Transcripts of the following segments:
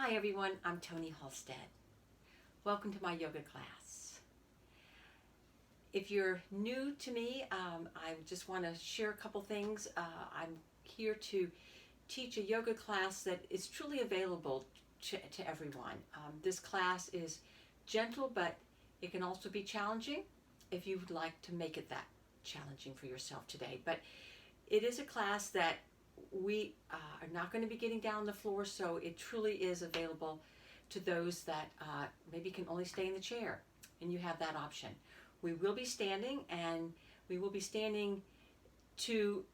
Hi everyone, I'm Toni Halstead. Welcome to my yoga class. If you're new to me, I just want to share a couple things. I'm here to teach a yoga class that is truly available to everyone. This class is gentle, but it can also be challenging if you would like to make it that challenging for yourself today. But it is a class that we are not going to be getting down on the floor, so it truly is available to those that maybe can only stay in the chair, and you have that option. We will be standing, and we will be standing to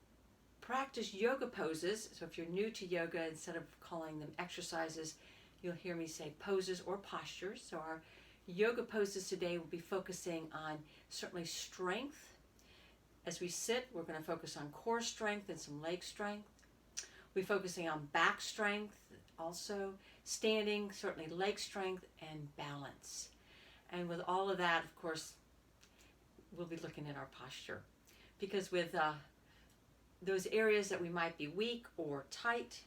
practice yoga poses. So if you're new to yoga, instead of calling them exercises, you'll hear me say poses or postures. So our yoga poses today will be focusing on certainly strength. As we sit, we're going to focus on core strength and some leg strength. We're focusing on back strength, also standing, certainly leg strength, and balance. And with all of that, of course, we'll be looking at our posture. Because with those areas that we might be weak or tight,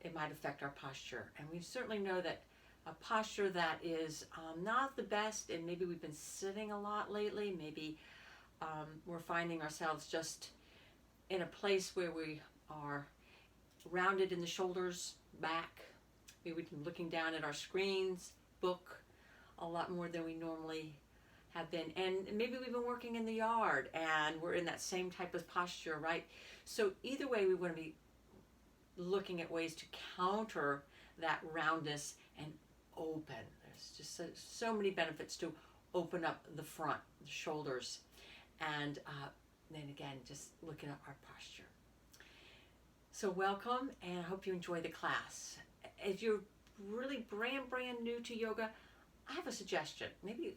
it might affect our posture. And we certainly know that a posture that is not the best, and maybe we've been sitting a lot lately, maybe we're finding ourselves just in a place where we are rounded in the shoulders, back. Maybe we've been looking down at our screens, book, a lot more than we normally have been. And maybe we've been working in the yard and we're in that same type of posture, right? So either way, we want to be looking at ways to counter that roundness and open. There's just so many benefits to open up the front, the shoulders, and then again, just looking at our posture. So welcome, and I hope you enjoy the class. If you're really brand new to yoga, I have a suggestion. Maybe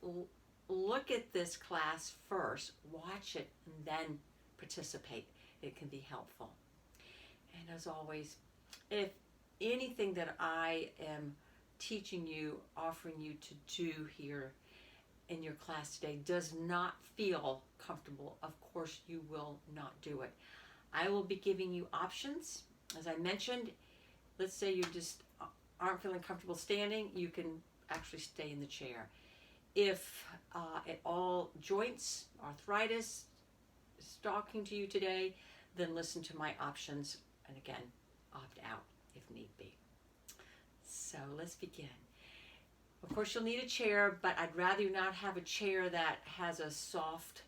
look at this class first, watch it, and then participate. It can be helpful. And as always, if anything that I am teaching you, offering you to do here in your class today does not feel comfortable, of course you will not do it. I will be giving you options. As I mentioned, let's say you just aren't feeling comfortable standing, you can actually stay in the chair. If at all joints, arthritis is talking to you today, then listen to my options, and again, opt out if need be. So let's begin. Of course, you'll need a chair, but I'd rather you not have a chair that has a soft,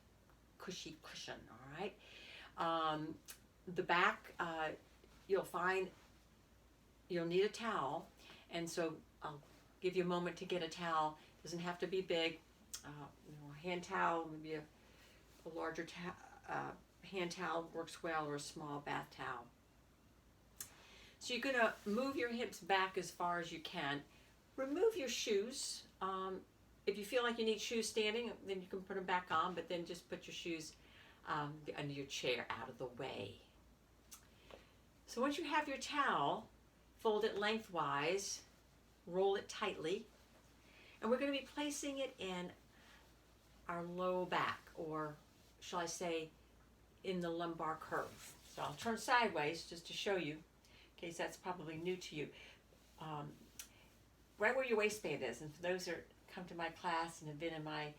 cushy cushion, all right? The back, you'll find you'll need a towel, and so I'll give you a moment to get a towel. It doesn't have to be big. A hand towel, maybe a larger hand towel works well, or a small bath towel. So you're going to move your hips back as far as you can. Remove your shoes. If you feel like you need shoes standing, then you can put them back on, but then just put your shoes under your chair out of the way. So once you have your towel, fold it lengthwise, roll it tightly, and we're going to be placing it in our low back, or shall I say, in the lumbar curve. So I'll turn sideways just to show you, in case that's probably new to you. Right where your waistband is, and for those that come to my class and have been in my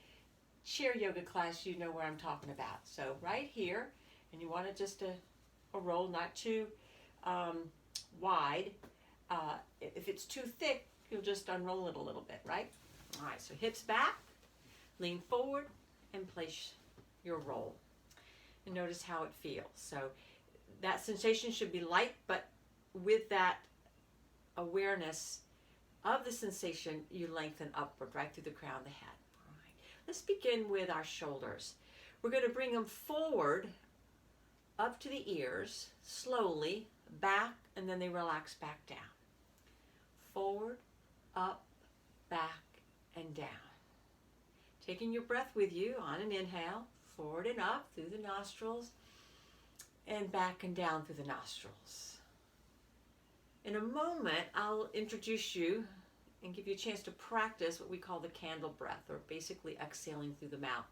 chair yoga class, you know where I'm talking about. So right here, and you want it just a roll, not too wide. If it's too thick, you'll just unroll it a little bit, right? All right, so hips back, lean forward, and place your roll. And notice how it feels. So that sensation should be light, but with that awareness of the sensation, you lengthen upward, right through the crown of the head. All right. Let's begin with our shoulders. We're going to bring them forward, up to the ears, slowly, back, and then they relax back down. Forward, up, back, and down. Taking your breath with you on an inhale, forward and up through the nostrils, and back and down through the nostrils. In a moment, I'll introduce you and give you a chance to practice what we call the candle breath, or basically exhaling through the mouth.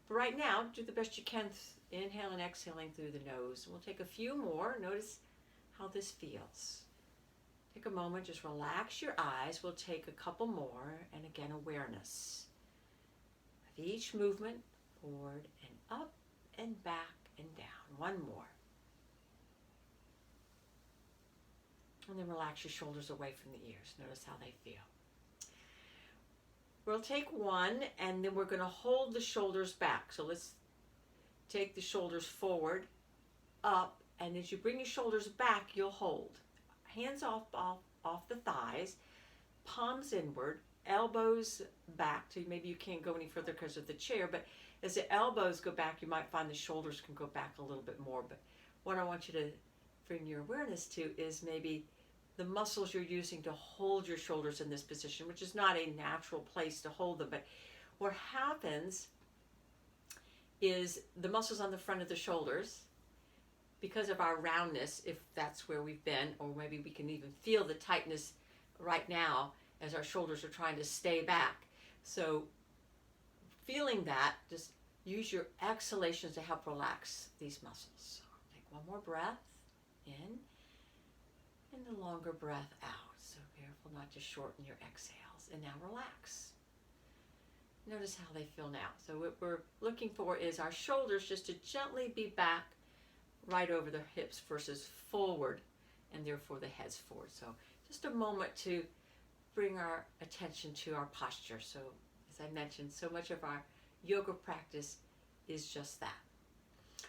But right now, do the best you can, inhale and exhaling through the nose. We'll take a few more. Notice how this feels. Take a moment, just relax your eyes. We'll take a couple more, and again, awareness of each movement, forward and up and back and down. One more. And then relax your shoulders away from the ears. Notice how they feel. We'll take one, and then we're going to hold the shoulders back. So let's take the shoulders forward, up, and as you bring your shoulders back, you'll hold. Hands off the thighs, palms inward, elbows back. So maybe you can't go any further because of the chair, but as the elbows go back, you might find the shoulders can go back a little bit more. But what I want you to bring your awareness to is maybe the muscles you're using to hold your shoulders in this position, which is not a natural place to hold them. But what happens is the muscles on the front of the shoulders, because of our roundness, if that's where we've been, or maybe we can even feel the tightness right now as our shoulders are trying to stay back. So feeling that, just use your exhalations to help relax these muscles. So take one more breath in, and the longer breath out. So careful not to shorten your exhales. And now relax. Notice how they feel now. So what we're looking for is our shoulders just to gently be back right over the hips versus forward, and therefore the head's forward. So just a moment to bring our attention to our posture. So as I mentioned, so much of our yoga practice is just that.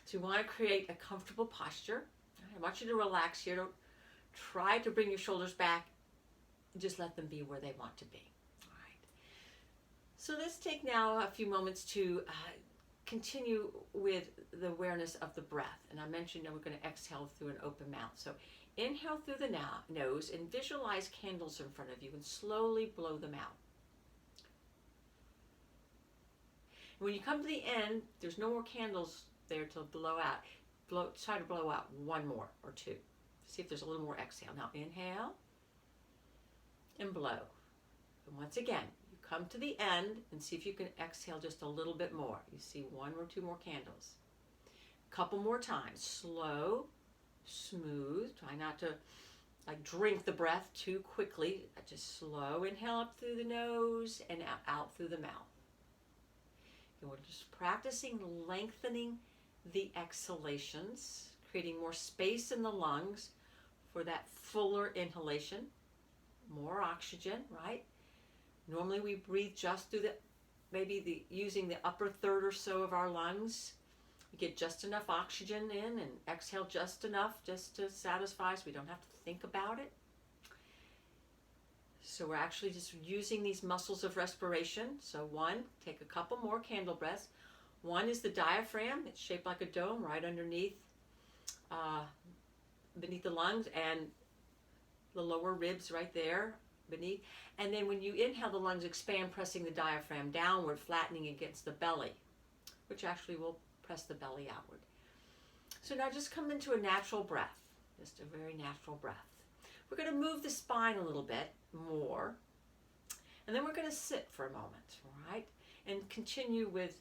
So you want to create a comfortable posture. I want you to relax here. Don't try to bring your shoulders back. Just let them be where they want to be. All right. So let's take now a few moments to continue with the awareness of the breath. And I mentioned that we're going to exhale through an open mouth. So inhale through the nose and visualize candles in front of you and slowly blow them out. When you come to the end, there's no more candles there to blow out. Try to blow out one more or two. See if there's a little more exhale. Now inhale and blow. And once again, you come to the end and see if you can exhale just a little bit more. You see one or two more candles. A couple more times. Slow, smooth. Try not to drink the breath too quickly. Just slow. Inhale up through the nose and out through the mouth. And we're just practicing lengthening the exhalations, creating more space in the lungs for that fuller inhalation, more oxygen, right? Normally we breathe just through using the upper third or so of our lungs. We get just enough oxygen in and exhale just enough just to satisfy us. We don't have to think about it. So we're actually just using these muscles of respiration. So one, take a couple more candle breaths. One is the diaphragm. It's shaped like a dome right underneath, beneath the lungs, and the lower ribs right there beneath. And then when you inhale, the lungs expand, pressing the diaphragm downward, flattening against the belly, which actually will press the belly outward. So now just come into a natural breath, just a very natural breath. We're going to move the spine a little bit more, and then we're going to sit for a moment, all right? And continue with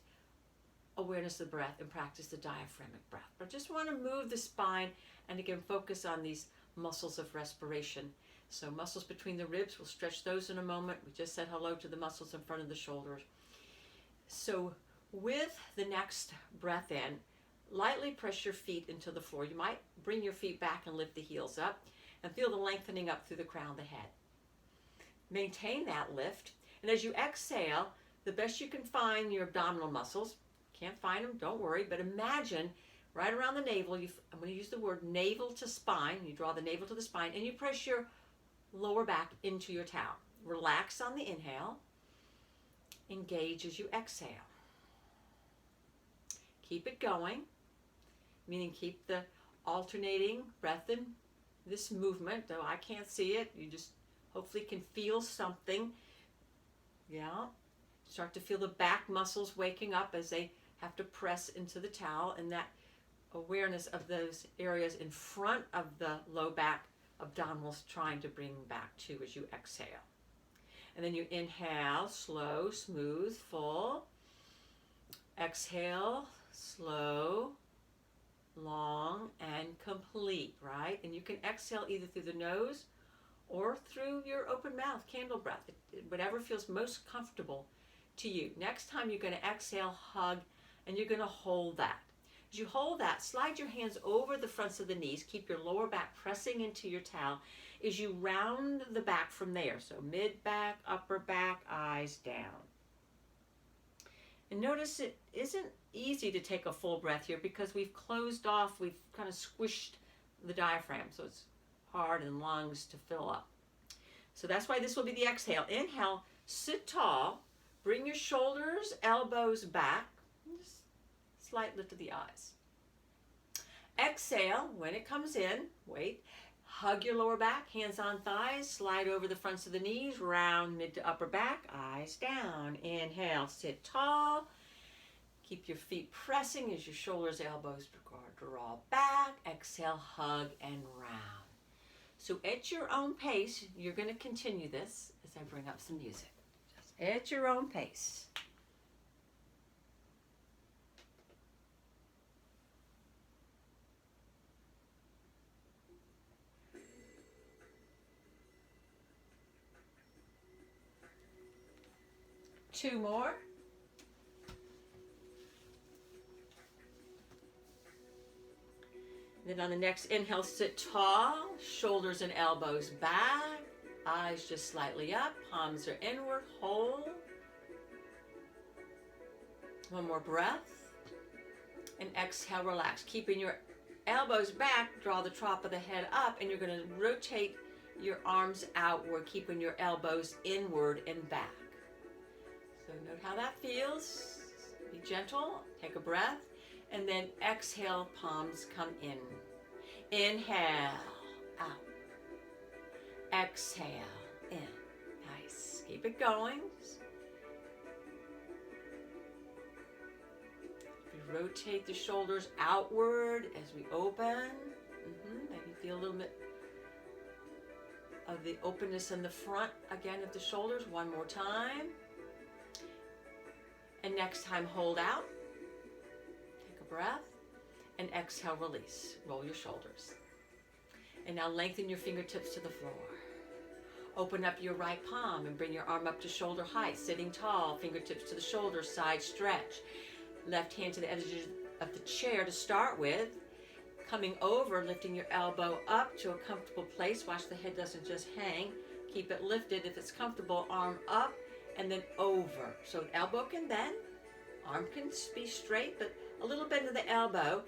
awareness of the breath and practice the diaphragmic breath. But I just want to move the spine and again focus on these muscles of respiration. So muscles between the ribs, we'll stretch those in a moment. We just said hello to the muscles in front of the shoulders. So with the next breath in, lightly press your feet into the floor. You might bring your feet back and lift the heels up and feel the lengthening up through the crown of the head. Maintain that lift, and as you exhale, the best you can find your abdominal muscles. Can't find them, don't worry, but imagine right around the navel, I'm going to use the word navel to spine. You draw the navel to the spine, and you press your lower back into your towel. Relax on the inhale. Engage as you exhale. Keep it going, meaning keep the alternating breath in this movement, though I can't see it. You just hopefully can feel something. Yeah. Start to feel the back muscles waking up as they have to press into the towel, and that awareness of those areas in front of the low back abdominals trying to bring back too as you exhale. And then you inhale, slow, smooth, full. Exhale, slow, long, and complete, right? And you can exhale either through the nose or through your open mouth, candle breath, whatever feels most comfortable to you. Next time you're going to exhale, hug, and you're going to hold that. As you hold that, slide your hands over the fronts of the knees. Keep your lower back pressing into your towel as you round the back from there. So mid back, upper back, eyes down. And notice it isn't easy to take a full breath here because we've closed off, we've kind of squished the diaphragm, so it's hard and lungs to fill up. So that's why this will be the exhale. Inhale, sit tall, bring your shoulders, elbows back, just slight lift of the eyes. Exhale, when it comes in, wait, hug your lower back, hands on thighs, slide over the fronts of the knees, round mid to upper back, eyes down. Inhale, sit tall. Keep your feet pressing as your shoulders, elbows draw back. Exhale, hug and round. So at your own pace, you're going to continue this as I bring up some music. Just at your own pace. Two more. Then on the next inhale, sit tall, shoulders and elbows back, eyes just slightly up, palms are inward, hold. One more breath. And exhale, relax. Keeping your elbows back, draw the top of the head up, and you're going to rotate your arms outward, keeping your elbows inward and back. So note how that feels. Be gentle, take a breath, and then exhale, palms come in. Inhale, out. Exhale, in. Nice. Keep it going. We rotate the shoulders outward as we open. Maybe feel a little bit of the openness in the front again of the shoulders. One more time. And next time, hold out. Take a breath. And exhale, release. Roll your shoulders. And now lengthen your fingertips to the floor. Open up your right palm and bring your arm up to shoulder height. Sitting tall, fingertips to the shoulders, side stretch. Left hand to the edge of the chair to start with. Coming over, lifting your elbow up to a comfortable place. Watch the head doesn't just hang. Keep it lifted. If it's comfortable, arm up and then over. So elbow can bend, arm can be straight, but a little bend of the elbow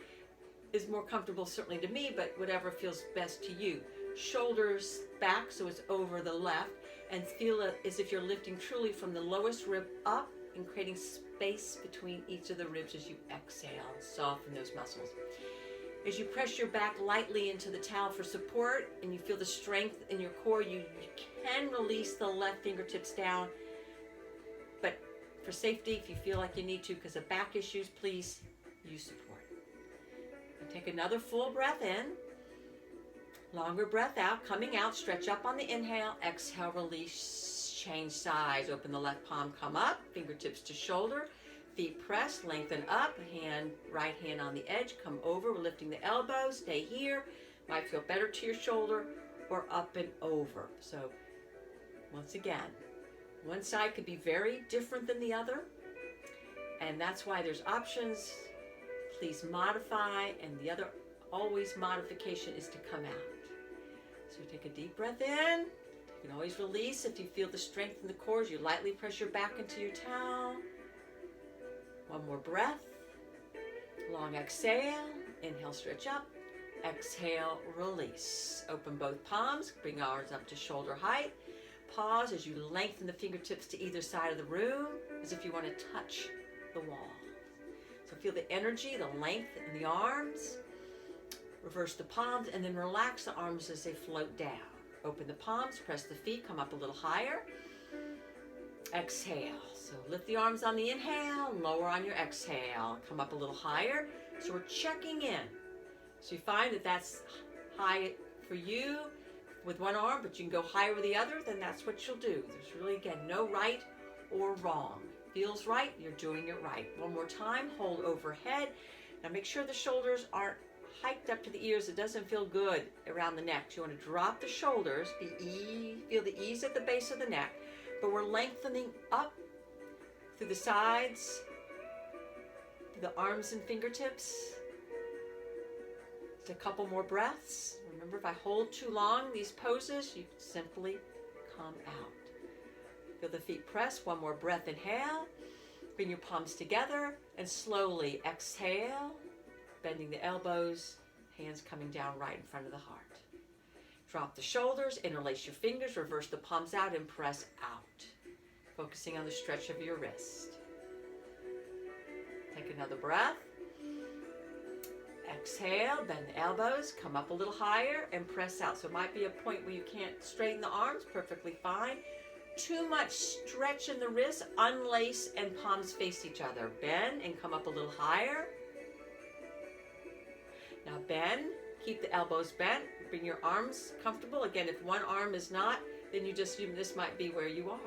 is more comfortable certainly to me, but whatever feels best to you. Shoulders back so it's over the left, and feel it as if you're lifting truly from the lowest rib up and creating space between each of the ribs as you exhale. Soften those muscles. As you press your back lightly into the towel for support and you feel the strength in your core, you can release the left fingertips down, but for safety, if you feel like you need to because of back issues, please use support. And take another full breath in. Longer breath out. Coming out. Stretch up on the inhale. Exhale. Release. Change sides. Open the left palm. Come up. Fingertips to shoulder. Feet press. Lengthen up. Right hand on the edge. Come over. We're lifting the elbow. Stay here. Might feel better to your shoulder or up and over. So once again, one side could be very different than the other. And that's why there's options. Please modify, and the other always modification is to come out. So take a deep breath in. You can always release if you feel the strength in the core as you lightly press your back into your towel. One more breath. Long exhale. Inhale, stretch up. Exhale, release. Open both palms. Bring arms up to shoulder height. Pause as you lengthen the fingertips to either side of the room as if you want to touch the wall. So feel the energy, the length in the arms. Reverse the palms and then relax the arms as they float down. Open the palms, press the feet, come up a little higher. Exhale. So lift the arms on the inhale, lower on your exhale. Come up a little higher. So we're checking in. So you find that that's high for you with one arm, but you can go higher with the other, then that's what you'll do. There's really, again, no right or wrong. Feels right, you're doing it right. One more time, hold overhead. Now make sure the shoulders aren't hiked up to the ears, it doesn't feel good around the neck. So you want to drop the shoulders, feel the ease at the base of the neck, but we're lengthening up through the sides, through the arms and fingertips. Just a couple more breaths. Remember, if I hold too long these poses, you simply come out. Feel the feet press. One more breath. Inhale. Bring your palms together and slowly exhale, bending the elbows, hands coming down right in front of the heart. Drop the shoulders, interlace your fingers, reverse the palms out and press out, focusing on the stretch of your wrist. Take another breath. Exhale, bend the elbows, come up a little higher and press out. So it might be a point where you can't straighten the arms, perfectly fine. Too much stretch in the wrists, unlace and palms face each other. Bend and come up a little higher. Now bend, keep the elbows bent, bring your arms comfortable. Again, if one arm is not, then you just assume this might be where you are.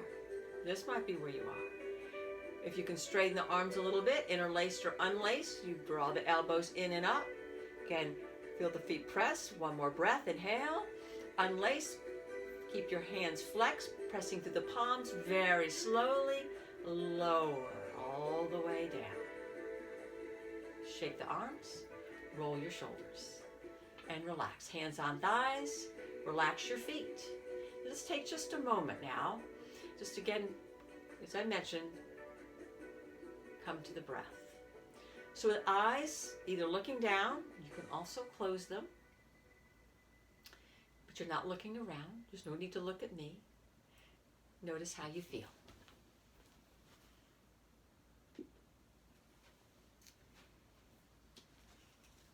This might be where you are. If you can straighten the arms a little bit, interlaced or unlaced, you draw the elbows in and up. Again, feel the feet press. One more breath. Inhale, unlace. Keep your hands flexed, pressing through the palms very slowly. Lower all the way down. Shake the arms, roll your shoulders, and relax. Hands on thighs, relax your feet. Let's take just a moment now. Just again, as I mentioned, come to the breath. So with eyes either looking down, you can also close them, but you're not looking around. There's no need to look at me. Notice how you feel.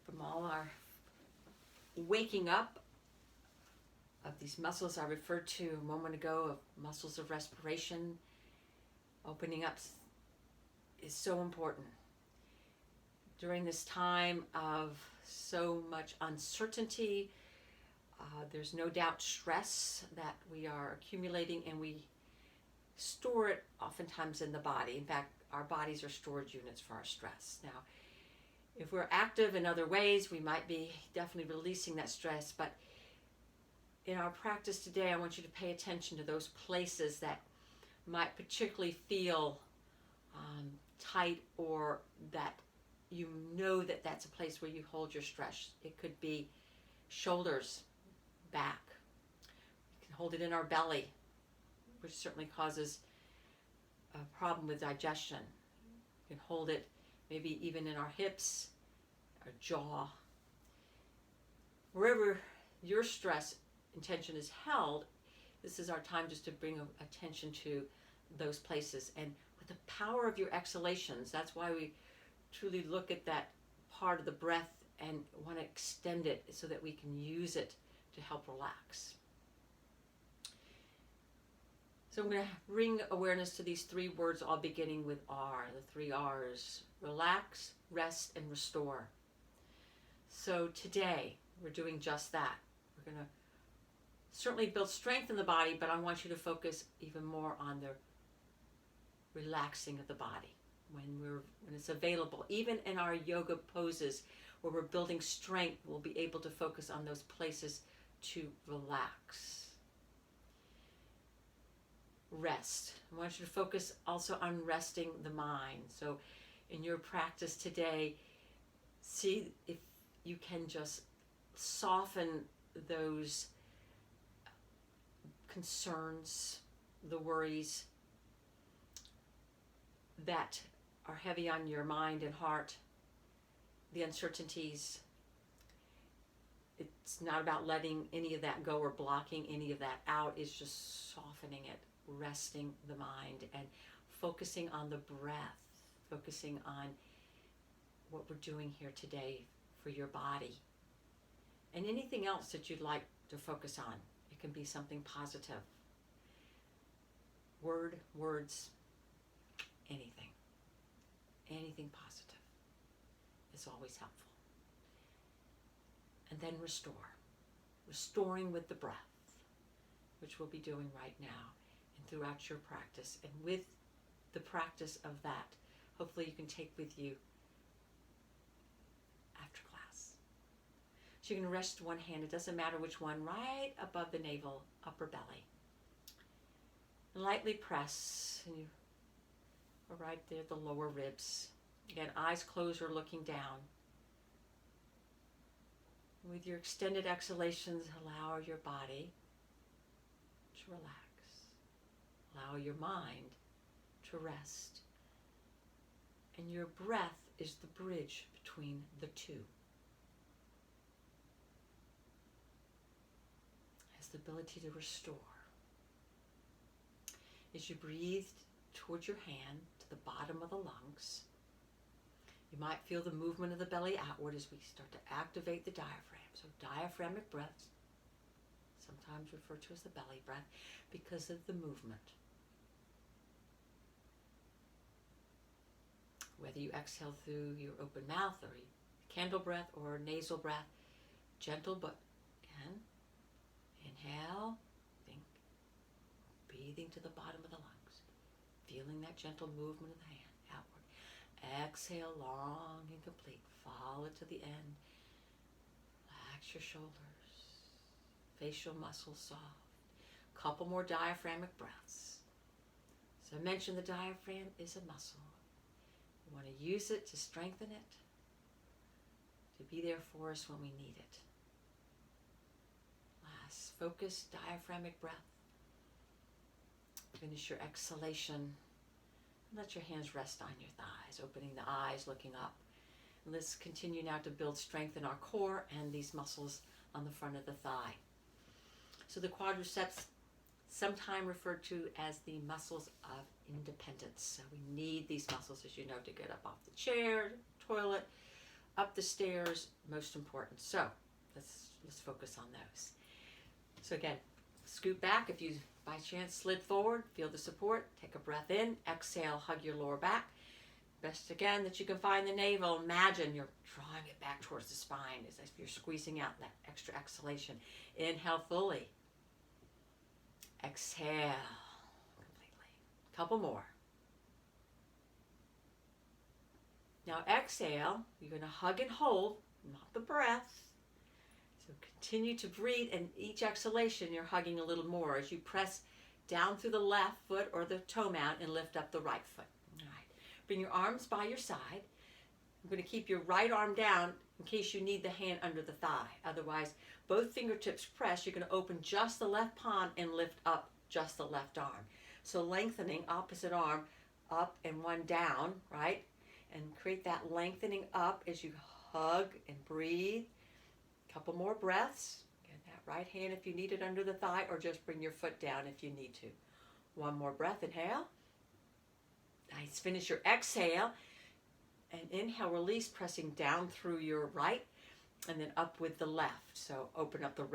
From all our waking up of these muscles I referred to a moment ago, of muscles of respiration, opening up is so important. During this time of so much uncertainty, there's no doubt stress that we are accumulating, and we store it oftentimes in the body. In fact, our bodies are storage units for our stress. Now, if we're active in other ways, we might be definitely releasing that stress, but in our practice today, I want you to pay attention to those places that might particularly feel tight, or that you know that that's a place where you hold your stress. It could be shoulders, back. You can hold it in our belly, which certainly causes a problem with digestion. You can hold it maybe even in our hips, our jaw. Wherever your stress and tension is held, this is our time just to bring attention to those places. And with the power of your exhalations, that's why we truly look at that part of the breath and want to extend it so that we can use it to help relax. So I'm going to bring awareness to these three words, all beginning with R, the three R's: relax, rest, and restore. So today we're doing just that. We're going to certainly build strength in the body, but I want you to focus even more on the relaxing of the body when it's available. Even in our yoga poses where we're building strength, we'll be able to focus on those places to relax. Rest. I want you to focus also on resting the mind. So in your practice today, see if you can just soften those concerns, the worries that are heavy on your mind and heart, the uncertainties. It's not about letting any of that go or blocking any of that out. It's just softening it, resting the mind, and focusing on the breath, focusing on what we're doing here today for your body. And anything else that you'd like to focus on. It can be something positive. Words, anything. Anything positive is always helpful. And then restore. Restoring with the breath, which we'll be doing right now and throughout your practice. And with the practice of that, hopefully you can take with you after class. So you're going to rest one hand, it doesn't matter which one, right above the navel, upper belly. And lightly press, and you are right there, the lower ribs. Again, eyes closed or looking down. With your extended exhalations, allow your body to relax. Allow your mind to rest. And your breath is the bridge between the two. Has the ability to restore. As you breathe towards your hand to the bottom of the lungs, you might feel the movement of the belly outward as we start to activate the diaphragm. So diaphragmic breaths, sometimes referred to as the belly breath, because of the movement. Whether you exhale through your open mouth or candle breath or nasal breath, gentle, but again, inhale, think, breathing to the bottom of the lungs, feeling that gentle movement of the hand outward. Exhale, long and complete. Follow it to the end. Relax your shoulders, facial muscles soft. Couple more diaphragmic breaths. So I mentioned the diaphragm is a muscle. We want to use it to strengthen it, to be there for us when we need it. Last, focus, diaphragmic breath. Finish your exhalation. Let your hands rest on your thighs, opening the eyes, looking up. And let's continue now to build strength in our core and these muscles on the front of the thigh. So the quadriceps, sometimes referred to as the muscles of independence. So we need these muscles, as you know, to get up off the chair, toilet, up the stairs, most important. So let's focus on those. So again, scoot back. If you by chance slid forward, feel the support. Take a breath in. Exhale, hug your lower back. Best again that you can find the navel. Imagine you're drawing it back towards the spine as if you're squeezing out that extra exhalation. Inhale fully. Exhale completely. Couple more. Now exhale. You're going to hug and hold, not the breath. So continue to breathe, and each exhalation you're hugging a little more as you press down through the left foot or the toe mount and lift up the right foot. All right. Bring your arms by your side. I'm going to keep your right arm down in case you need the hand under the thigh. Otherwise, both fingertips press. You're going to open just the left palm and lift up just the left arm. So lengthening opposite arm up and one down, right? And create that lengthening up as you hug and breathe. Couple more breaths. Get that right hand if you need it under the thigh, or just bring your foot down if you need to. One more breath. Inhale. Nice. Finish your exhale. And inhale, release, pressing down through your right and then up with the left. So open up the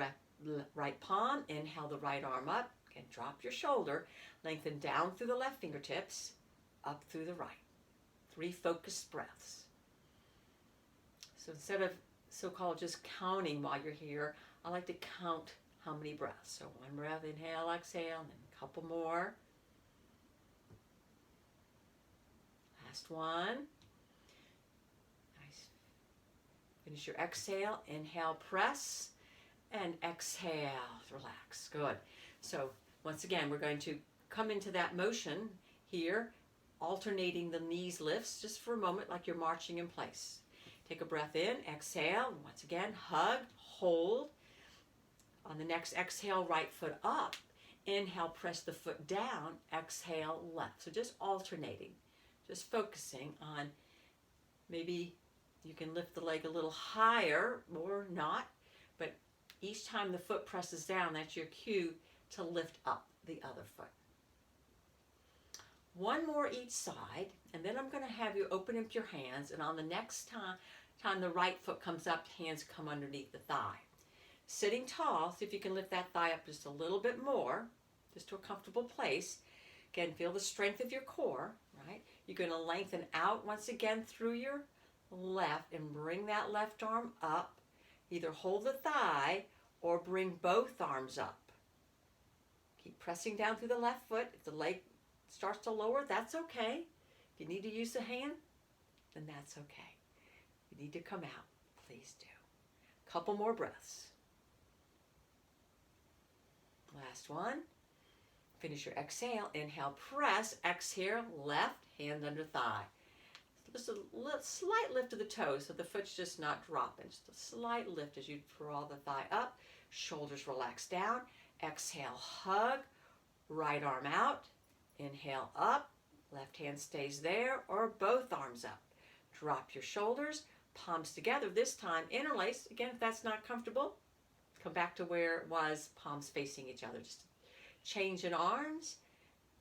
right palm. Inhale the right arm up. And drop your shoulder. Lengthen down through the left fingertips, up through the right. 3 focused breaths. So instead of so-called just counting while you're here, I like to count how many breaths. So 1 breath, inhale, exhale, and then a couple more. Last one. Nice. Finish your exhale. Inhale, press, and exhale, relax. Good. So once again, we're going to come into that motion here, alternating the knees lifts just for a moment like you're marching in place. Take a breath in, exhale, once again, hug, hold. On the next exhale, right foot up. Inhale, press the foot down, exhale, left. So just alternating, just focusing on maybe you can lift the leg a little higher or not, but each time the foot presses down, that's your cue to lift up the other foot. One more each side, and then I'm going to have you open up your hands, and on the next time the right foot comes up, hands come underneath the thigh. Sitting tall, see if you can lift that thigh up just a little bit more, just to a comfortable place. Again, feel the strength of your core, right? You're going to lengthen out once again through your left and bring that left arm up. Either hold the thigh or bring both arms up. Keep pressing down through the left foot. If the leg starts to lower, that's okay. If you need to use a hand, then that's okay. If you need to come out, please do. couple more breaths. Last one. Finish your exhale. Inhale, press. Exhale, left hand under thigh. Just a slight lift of the toes so the foot's just not dropping. Just a slight lift as you draw the thigh up. Shoulders relax down. Exhale, hug. Right arm out. Inhale, up. Left hand stays there, or both arms up. Drop your shoulders. Palms together. This time, interlace. Again, if that's not comfortable, come back to where it was, palms facing each other. Just change in arms.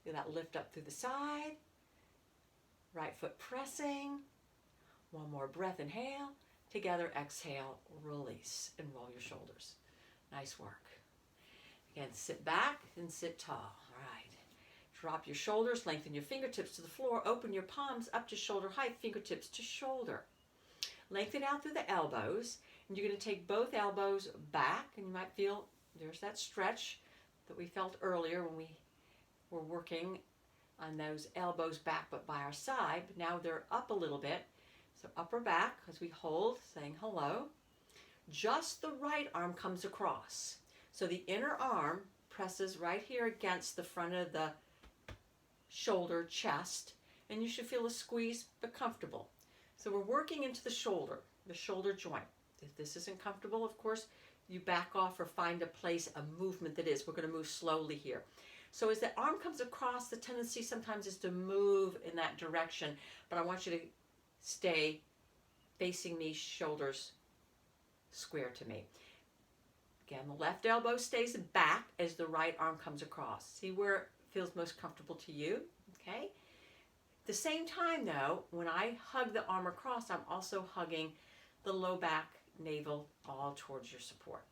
Feel that lift up through the side. Right foot pressing. One more breath, inhale. Together, exhale, release, and roll your shoulders. Nice work. Again, sit back and sit tall. All right. Drop your shoulders, lengthen your fingertips to the floor, open your palms up to shoulder height, fingertips to shoulder. Lengthen out through the elbows, and you're going to take both elbows back, and you might feel there's that stretch that we felt earlier when we were working on those elbows back but by our side. But now they're up a little bit, so upper back as we hold, saying hello. Just the right arm comes across, so the inner arm presses right here against the front of the shoulder, chest, and you should feel a squeeze but comfortable. So we're working into the shoulder joint. If this isn't comfortable, of course, you back off or find a place, a movement that is. We're going to move slowly here. So as the arm comes across, the tendency sometimes is to move in that direction, but I want you to stay facing me, shoulders square to me. Again, the left elbow stays back as the right arm comes across. See where it feels most comfortable to you, okay? At the same time, though, when I hug the arm across, I'm also hugging the low back, navel, all towards your support.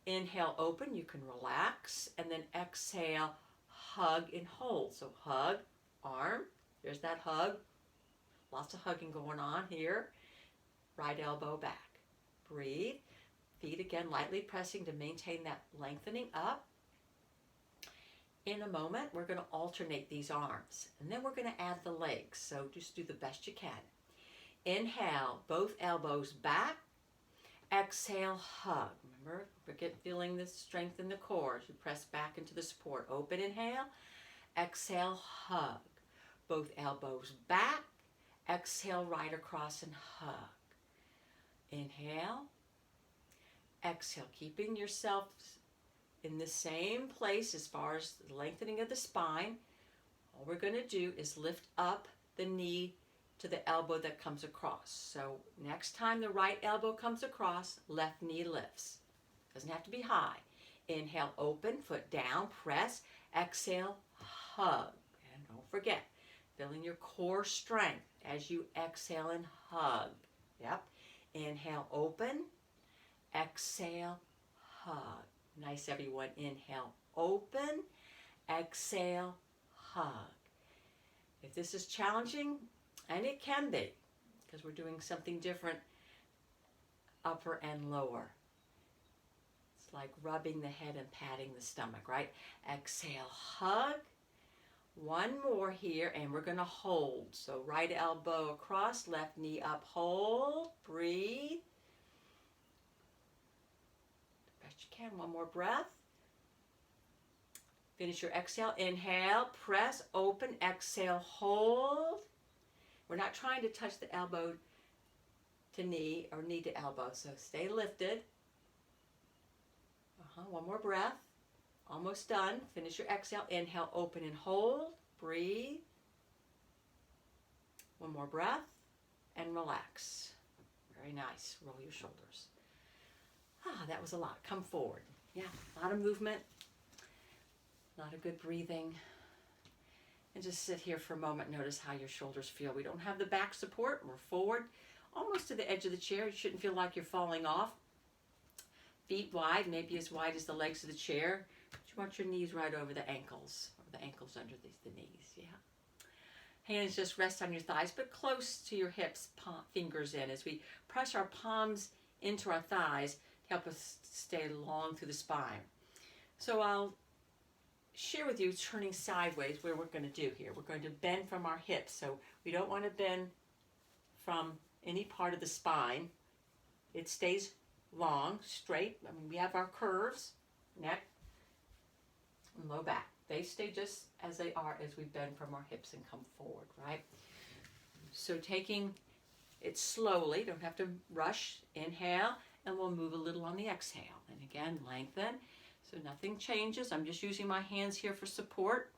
Inhale, open, you can relax, and then exhale, hug and hold. So hug, arm, there's that hug. Lots of hugging going on here. Right elbow back. Breathe. Feet again lightly pressing to maintain that lengthening up. In a moment, we're going to alternate these arms, and then we're going to add the legs. So just do the best you can. Inhale, both elbows back. Exhale, hug. Remember, forget feeling the strength in the core as you press back into the support. Open inhale. Exhale, hug. Both elbows back. Exhale, right across and hug. Inhale. Exhale, keeping yourself in the same place as far as the lengthening of the spine. All we're going to do is lift up the knee to the elbow that comes across. So next time the right elbow comes across, left knee lifts. Doesn't have to be high. Inhale, open, foot down, press. Exhale, hug. And don't forget, feeling your core strength as you exhale and hug. Yep. Inhale, open. Exhale, hug. Nice, everyone. Inhale, open. Exhale, hug. If this is challenging, and it can be, because we're doing something different, upper and lower. It's like rubbing the head and patting the stomach, right? Exhale, hug. One more here, and we're going to hold. So right elbow across, left knee up, hold, breathe. Best you can. One more breath. Finish your exhale. Inhale, press, open, exhale, hold. We're not trying to touch the elbow to knee or knee to elbow, so stay lifted. One more breath. Almost done. Finish your exhale. Inhale, open and hold. Breathe. One more breath and relax. Very nice. Roll your shoulders. That was a lot. Come forward. Yeah, a lot of movement. A lot of good breathing. And just sit here for a moment. Notice how your shoulders feel. We don't have the back support. We're forward, almost to the edge of the chair. You shouldn't feel like you're falling off. Feet wide, maybe as wide as the legs of the chair. But you want your knees right over the ankles, or the ankles under the knees. Yeah. Hands just rest on your thighs, but close to your hips, fingers in, as we press our palms into our thighs to help us stay long through the spine. So I'll share with you turning sideways where we're going to do here. We're going to bend from our hips, so we don't want to bend from any part of the spine. It stays long, straight. I mean, we have our curves, neck and low back. They stay just as they are as we bend from our hips and come forward, right? So taking it slowly, don't have to rush. Inhale, and we'll move a little on the exhale. And again, lengthen. So nothing changes. I'm just using my hands here for support.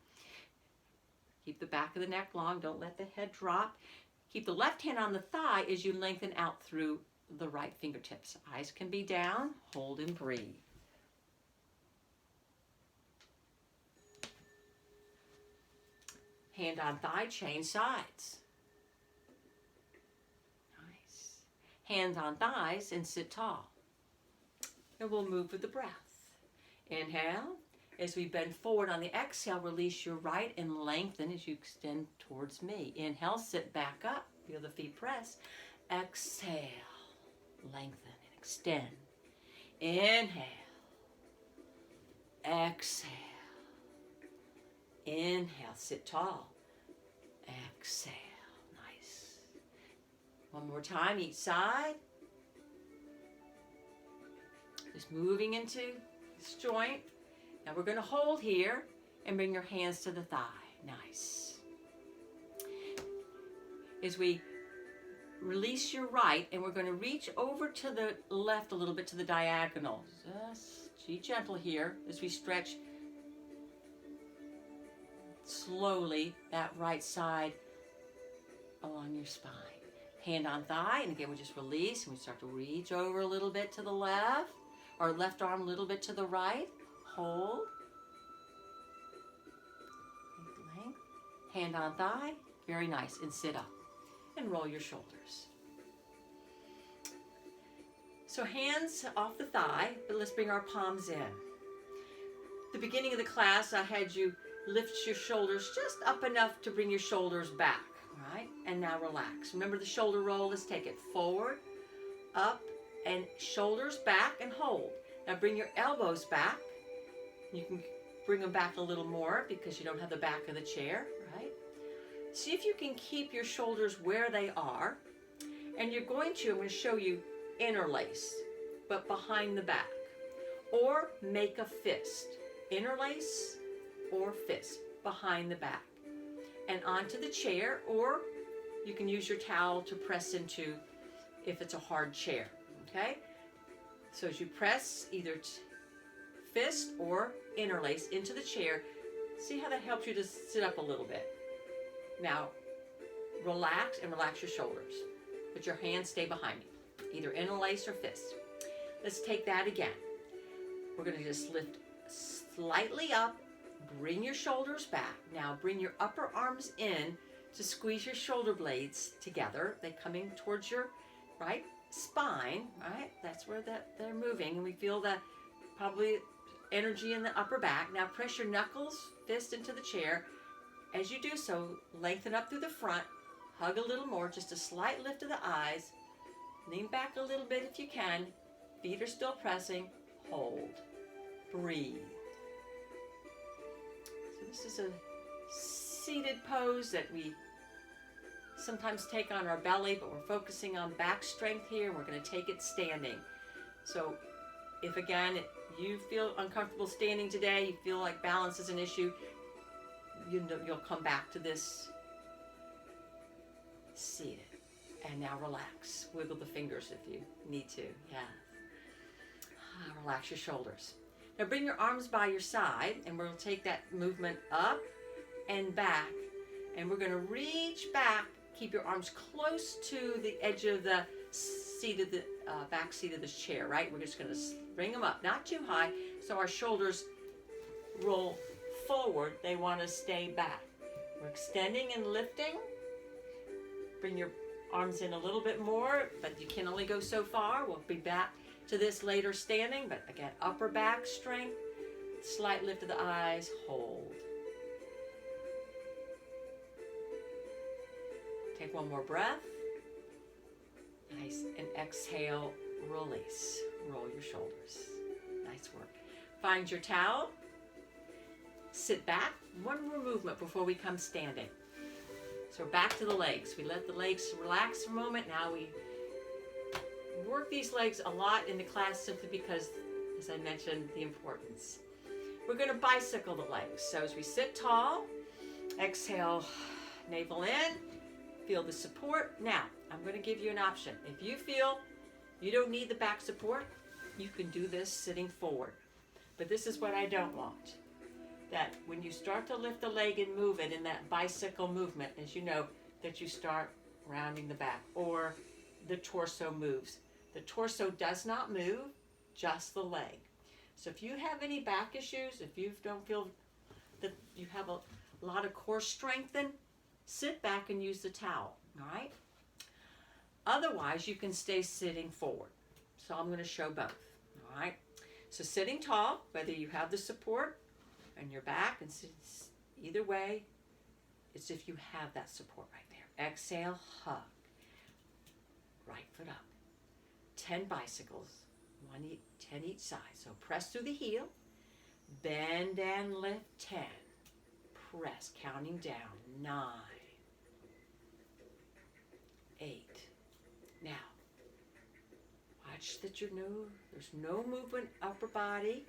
Keep the back of the neck long. Don't let the head drop. Keep the left hand on the thigh as you lengthen out through the right fingertips. Eyes can be down. Hold and breathe. Hand on thigh, change sides. Nice. Hands on thighs and sit tall. And we'll move with the breath. Inhale. As we bend forward on the exhale, release your right and lengthen as you extend towards me. Inhale, sit back up. Feel the feet press. Exhale. Lengthen and extend. Inhale. Exhale. Inhale, sit tall. Exhale. Nice. One more time, each side. Just moving into this joint. Now we're going to hold here and bring your hands to the thigh. Nice. As we release your right, and we're going to reach over to the left a little bit to the diagonal. Just be gentle here as we stretch slowly that right side along your spine. Hand on thigh, and again we just release, and we start to reach over a little bit to the left, or left arm a little bit to the right. Hold. Length. Hand on thigh. Very nice. And sit up. And roll your shoulders. So hands off the thigh, but let's bring our palms in. At the beginning of the class, I had you lift your shoulders just up enough to bring your shoulders back. All right? And now relax. Remember the shoulder roll. Let's take it forward, up, and shoulders back, and hold. Now bring your elbows back. You can bring them back a little more because you don't have the back of the chair, right? See if you can keep your shoulders where they are. And I'm going to show you interlace, but behind the back. Or make a fist. Interlace or fist behind the back. And onto the chair, or you can use your towel to press into if it's a hard chair, okay? So as you press either fist or interlace into the chair, see how that helps you to sit up a little bit. Now, relax and relax your shoulders, but your hands stay behind you, either interlace or fist. Let's take that again. We're going to just lift slightly up, bring your shoulders back. Now bring your upper arms in to squeeze your shoulder blades together. They're coming towards your right spine, right? That's where they're moving, and we feel that probably energy in the upper back. Now press your knuckles, fist into the chair. As you do so, lengthen up through the front, hug a little more, just a slight lift of the eyes. Lean back a little bit if you can. Feet are still pressing. Hold. Breathe. So this is a seated pose that we sometimes take on our belly, but we're focusing on back strength here. We're going to take it standing. So if again you feel uncomfortable standing today, you feel like balance is an issue, you'll come back to this seated. And now relax. Wiggle the fingers if you need to. Yeah. Relax your shoulders. Now bring your arms by your side, and we'll take that movement up and back. And we're going to reach back. Keep your arms close to the edge of the seat of the back seat of this chair, right? We're just going to bring them up, not too high, so our shoulders roll forward. They want to stay back. We're extending and lifting. Bring your arms in a little bit more, but you can only go so far. We'll be back to this later standing, but again, upper back strength, slight lift of the eyes, hold. Take one more breath. Nice. And exhale, release. Roll your shoulders. Nice work. Find your towel. Sit back. One more movement before we come standing. So back to the legs. We let the legs relax for a moment. Now we work these legs a lot in the class simply because, as I mentioned, the importance. We're going to bicycle the legs. So as we sit tall, exhale, navel in, feel the support. Now, I'm going to give you an option. If you feel you don't need the back support, you can do this sitting forward. But this is what I don't want. That when you start to lift the leg and move it in that bicycle movement, as you know, that you start rounding the back or the torso moves. The torso does not move, just the leg. So if you have any back issues, if you don't feel that you have a lot of core strength, then sit back and use the towel, all right? Otherwise, you can stay sitting forward. So I'm going to show both, all right? So sitting tall, whether you have the support on your back, and either way, it's if you have that support right there. Exhale, hug. Right foot up. 10 bicycles, 10 each side. So press through the heel, bend and lift, 10. Press, counting down, 9, 8. Now, watch that there's no movement upper body.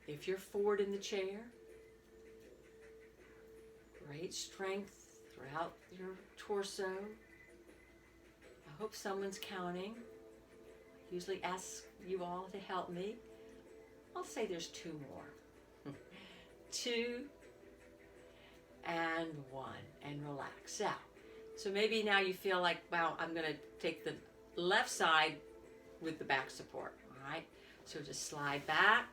If you're forward in the chair, great strength throughout your torso. I hope someone's counting. I usually ask you all to help me. I'll say there's 2 more. 2 and 1, and relax out. So maybe now you feel like, wow, I'm going to take the left side with the back support, all right? So just slide back,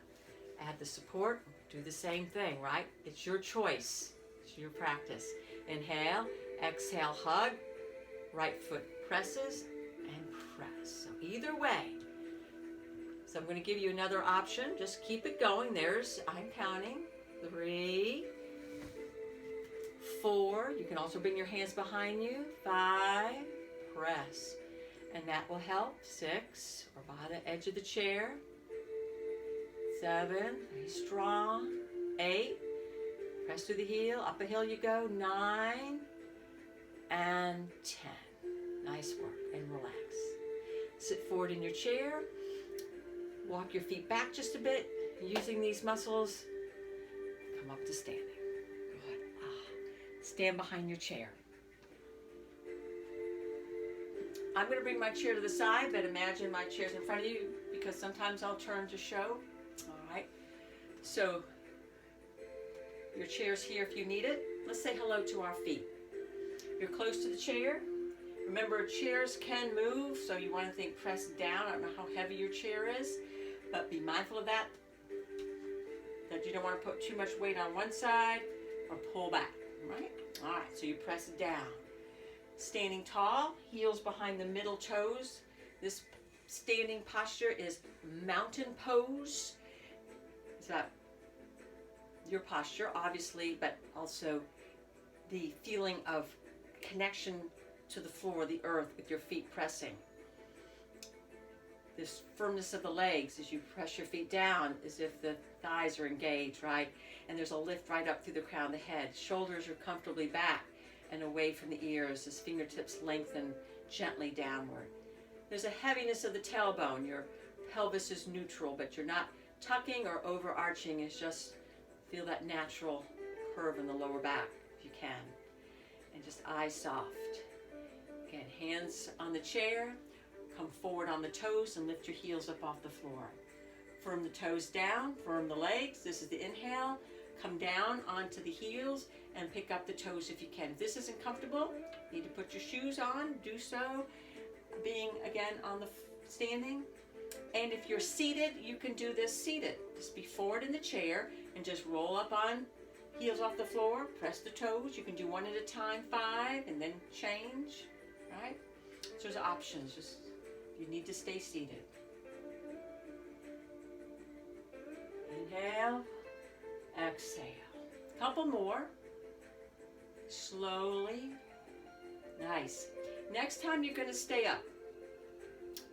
add the support, do the same thing, right? It's your choice. It's your practice. Inhale, exhale, hug, right foot presses, and press. So either way. So I'm going to give you another option. Just keep it going. I'm counting. 3, 4. You can also bring your hands behind you. 5, press. And that will help. 6, or by the edge of the chair. 7, very strong. 8, press through the heel. Up a hill you go. 9 and 10. Nice work, and relax. Sit forward in your chair. Walk your feet back just a bit. Using these muscles, come up to standing. Good. Stand behind your chair. I'm going to bring my chair to the side, but imagine my chair's in front of you because sometimes I'll turn to show. All right. So your chair's here if you need it. Let's say hello to our feet. You're close to the chair. Remember, chairs can move, so you want to think press down. I don't know how heavy your chair is, but be mindful of that you don't want to put too much weight on one side or pull back, right? All right, so you press it down. Standing tall, heels behind the middle toes. This standing posture is mountain pose. Is that your posture, obviously, but also the feeling of connection to the floor, the earth, with your feet pressing. This firmness of the legs as you press your feet down, as if the thighs are engaged, right? And there's a lift right up through the crown of the head. Shoulders are comfortably back and away from the ears as fingertips lengthen gently downward. There's a heaviness of the tailbone. Your pelvis is neutral, but you're not tucking or overarching. It's just feel that natural curve in the lower back if you can. And just eyes soft. Again, hands on the chair. Come forward on the toes and lift your heels up off the floor. Firm the toes down, firm the legs. This is the inhale. Come down onto the heels and pick up the toes if you can. If this isn't comfortable, you need to put your shoes on, do so. Being, again, on the standing. And if you're seated, you can do this seated. Just be forward in the chair and just roll up on heels off the floor. Press the toes. You can do one at a time, 5, and then change, right? So there's options. Just you need to stay seated. Inhale, exhale. Couple more. Slowly. Nice. Next time you're going to stay up.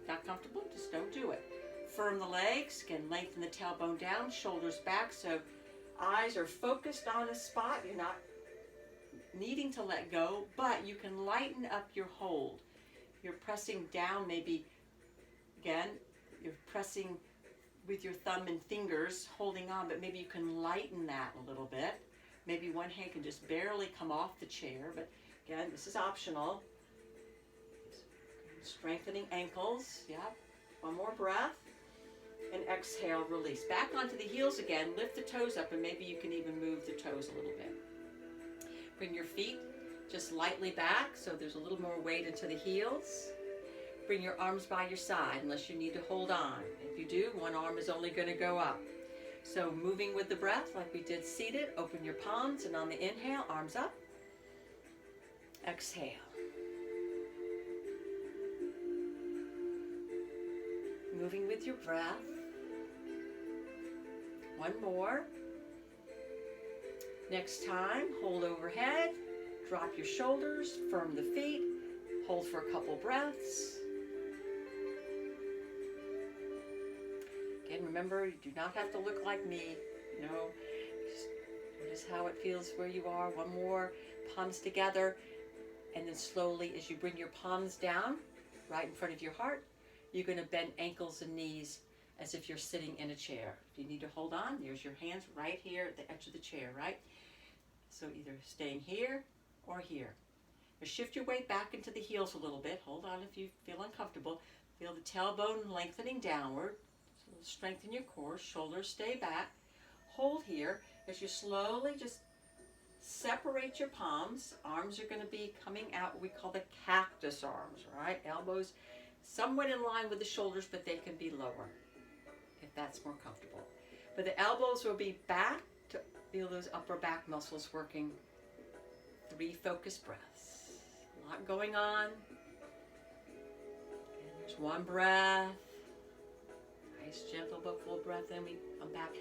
Not comfortable? Just don't do it. Firm the legs. Again, lengthen the tailbone down, shoulders back, so eyes are focused on a spot. You're not needing to let go, but you can lighten up your hold. you're pressing down, maybe, again, you're pressing with your thumb and fingers, holding on, but maybe you can lighten that a little bit. Maybe one hand can just barely come off the chair, but again, this is optional. Strengthening ankles, yeah. One more breath. And exhale, release. Back onto the heels again, lift the toes up, and maybe you can even move the toes a little bit. Bring your feet just lightly back, so there's a little more weight into the heels. Bring your arms by your side, unless you need to hold on. If you do, one arm is only going to go up. So moving with the breath, like we did seated, open your palms, and on the inhale, arms up. Exhale. Moving with your breath. One more. Next time, hold overhead, drop your shoulders, firm the feet, hold for a couple breaths. Again, remember, you do not have to look like me. Just notice how it feels where you are. One more, palms together, and then slowly, as you bring your palms down, right in front of your heart, you're going to bend ankles and knees as if you're sitting in a chair. If you need to hold on, there's your hands right here at the edge of the chair, right? So either staying here or here. Now shift your weight back into the heels a little bit. Hold on if you feel uncomfortable. Feel the tailbone lengthening downward. So strengthen your core. Shoulders stay back. Hold here as you slowly just separate your palms. Arms are going to be coming out, what we call the cactus arms, right? Elbows somewhat in line with the shoulders, but they can be lower if that's more comfortable. But the elbows will be back to feel those upper back muscles working. 3 focused breaths. A lot going on. And there's one breath. Nice, gentle but full breath. Then we come back.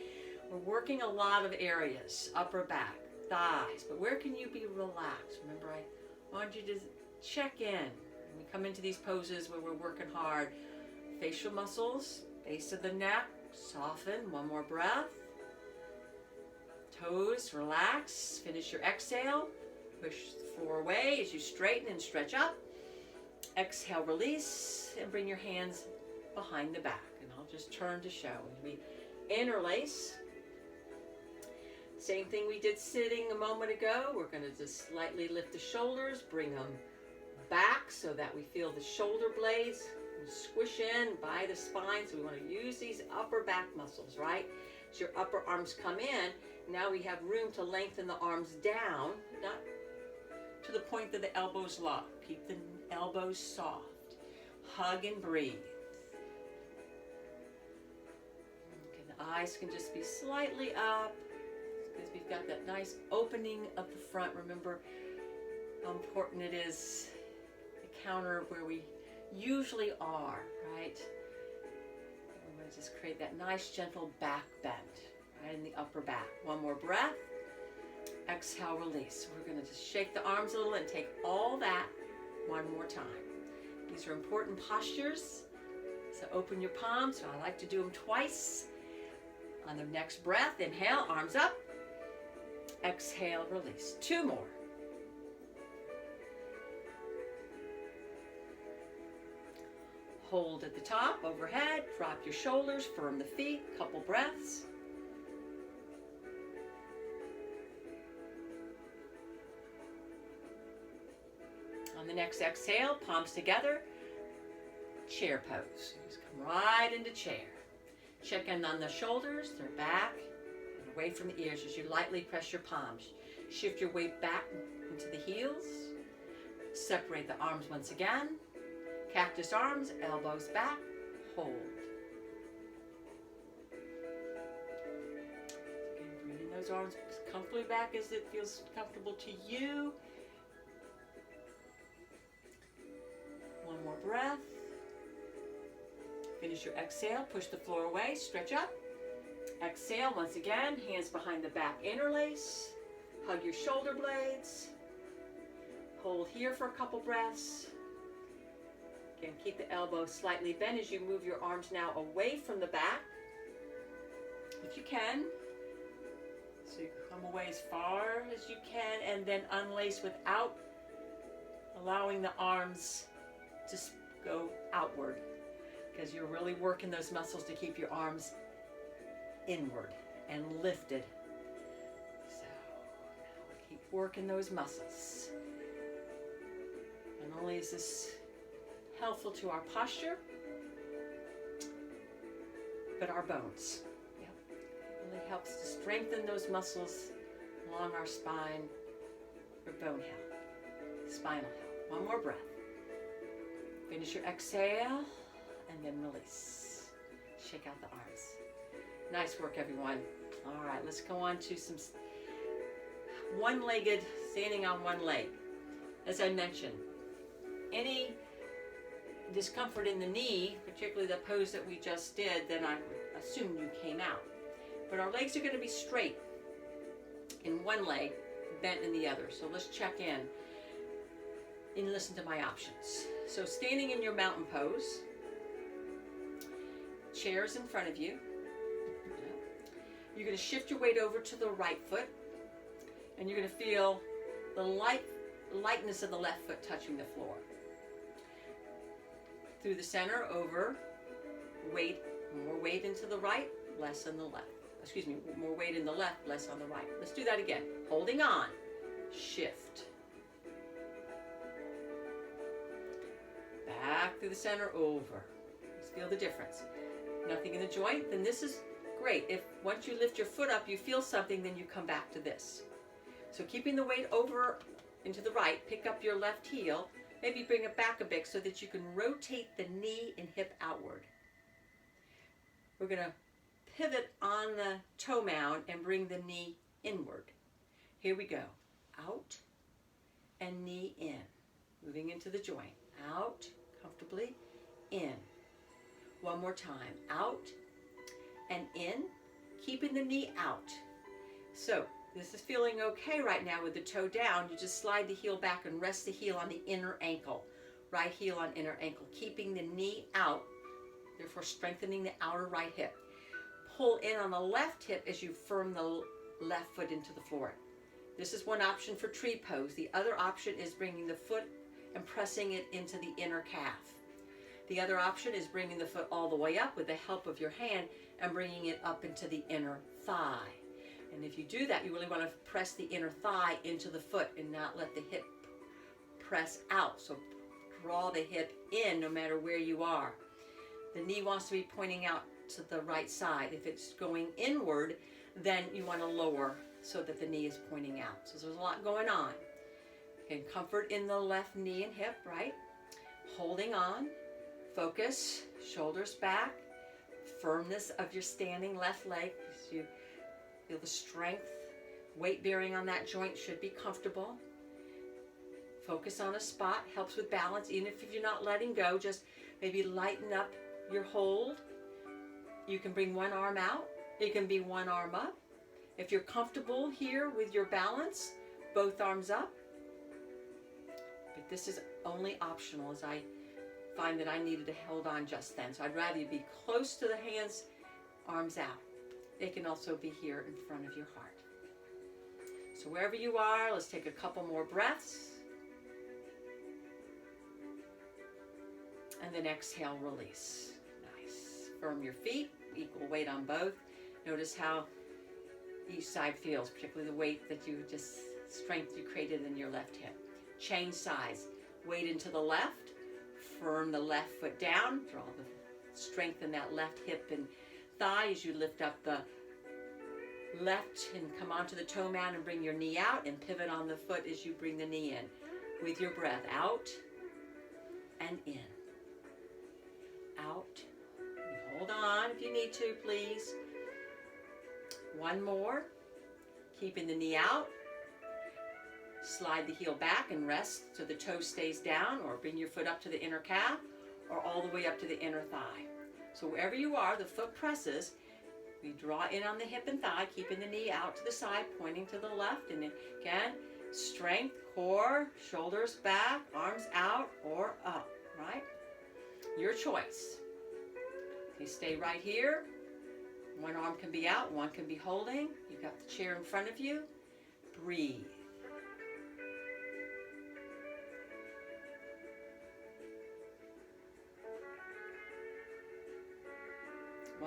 We're working a lot of areas. Upper back, thighs. But where can you be relaxed? Remember, I want you to check in. When we come into these poses where we're working hard. Facial muscles, base of the neck, soften. One more breath. Toes, relax. Finish your exhale. Push the floor away as you straighten and stretch up. Exhale, release, and bring your hands behind the back. And I'll just turn to show. As we interlace. Same thing we did sitting a moment ago. We're going to just slightly lift the shoulders, bring them back so that we feel the shoulder blades squish in by the spine. So we want to use these upper back muscles, right? As your upper arms come in, now we have room to lengthen the arms down, not to the point that the elbows lock. Keep the elbows soft. Hug and breathe. Okay, the eyes can just be slightly up because we've got that nice opening of the front. Remember how important it is, the counter where we usually are, right? We're going to just create that nice gentle back bend, right in the upper back. One more breath. Exhale, release. We're going to just shake the arms a little and take all that one more time. These are important postures. So open your palms. So I like to do them twice. On the next breath, inhale, arms up. Exhale, release. 2 more. Hold at the top, overhead. Drop your shoulders, firm the feet. Couple breaths. On the next exhale, palms together, chair pose. Just come right into chair. Check in on the shoulders, they're back and away from the ears as you lightly press your palms. Shift your weight back into the heels. Separate the arms once again. Cactus arms, elbows back, hold. Again, bringing those arms comfortably back as it feels comfortable to you. One more breath. Finish your exhale. Push the floor away. Stretch up. Exhale once again. Hands behind the back. Interlace. Hug your shoulder blades. Hold here for a couple breaths. Again, keep the elbows slightly bent as you move your arms now away from the back. If you can. So you come away as far as you can and then unlace without allowing the arms to go outward, because you're really working those muscles to keep your arms inward and lifted. So now we keep working those muscles. Not only is this helpful to our posture, but our bones. Yep. It really helps to strengthen those muscles along our spine for bone health, spinal health. One more breath. Finish your exhale and then release. Shake out the arms. Nice work, everyone. All right, let's go on to some one-legged, standing on one leg. As I mentioned, any discomfort in the knee, particularly the pose that we just did, then I would assume you came out. But our legs are going to be straight in one leg, bent in the other. So let's check in and listen to my options. So standing in your mountain pose, chairs in front of you. You're going to shift your weight over to the right foot, and you're going to feel the lightness of the left foot touching the floor. Through the center, over, weight, more weight into the right, less in the left. Excuse me, more weight in the left, less on the right. Let's do that again. Holding on, shift. Back through the center, over. Let's feel the difference. Nothing in the joint, then this is great. If once you lift your foot up, you feel something, then you come back to this. So keeping the weight over into the right, pick up your left heel, maybe bring it back a bit so that you can rotate the knee and hip outward. We're going to pivot on the toe mound and bring the knee inward. Here we go. Out and knee in. Moving into the joint. Out, comfortably, in. One more time. Out and in, keeping the knee out. So this is feeling okay right now with the toe down. You just slide the heel back and rest the heel on the inner ankle. Right heel on inner ankle, keeping the knee out, therefore strengthening the outer right hip. Pull in on the left hip as you firm the left foot into the floor. This is one option for tree pose. The other option is bringing the foot and pressing it into the inner calf. The other option is bringing the foot all the way up with the help of your hand and bringing it up into the inner thigh. And if you do that, you really want to press the inner thigh into the foot and not let the hip press out. So draw the hip in no matter where you are. The knee wants to be pointing out to the right side. If it's going inward, then you want to lower so that the knee is pointing out. So there's a lot going on. And comfort in the left knee and hip, right? Holding on. Focus, shoulders back. Firmness of your standing left leg. As you feel the strength. Weight bearing on that joint should be comfortable. Focus on a spot. Helps with balance. Even if you're not letting go, just maybe lighten up your hold. You can bring one arm out. It can be one arm up. If you're comfortable here with your balance, both arms up. But this is only optional, as I find that I needed to hold on just then. So I'd rather you be close to the hands, arms out. They can also be here in front of your heart. So wherever you are, let's take a couple more breaths. And then exhale, release. Nice. Firm your feet, equal weight on both. Notice how each side feels, particularly the weight that you just, strength you created in your left hip. Change sides. Weight into the left. Firm the left foot down. Draw the strength in that left hip and thigh as you lift up the left and come onto the toe mound and bring your knee out and pivot on the foot as you bring the knee in. With your breath out and in. Out. Hold on if you need to, please. One more. Keeping the knee out. Slide the heel back and rest so the toe stays down, or bring your foot up to the inner calf or all the way up to the inner thigh. So wherever you are, the foot presses. We draw in on the hip and thigh, keeping the knee out to the side, pointing to the left. And again, strength, core, shoulders back, arms out or up, right? Your choice. You stay right here. One arm can be out, one can be holding. You've got the chair in front of you. Breathe.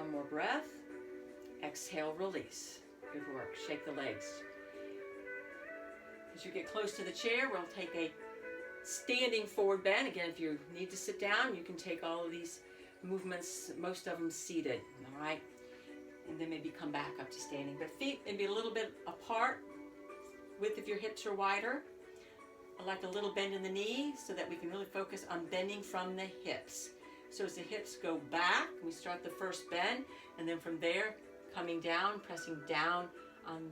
One more breath. Exhale, release. Good work. Shake the legs. As you get close to the chair, we'll take a standing forward bend. Again, if you need to sit down, you can take all of these movements, most of them seated, all right? And then maybe come back up to standing. But feet maybe a little bit apart. Width of your hips are wider. I like a little bend in the knee so that we can really focus on bending from the hips. So as the hips go back, we start the first bend, and then from there, coming down, pressing down on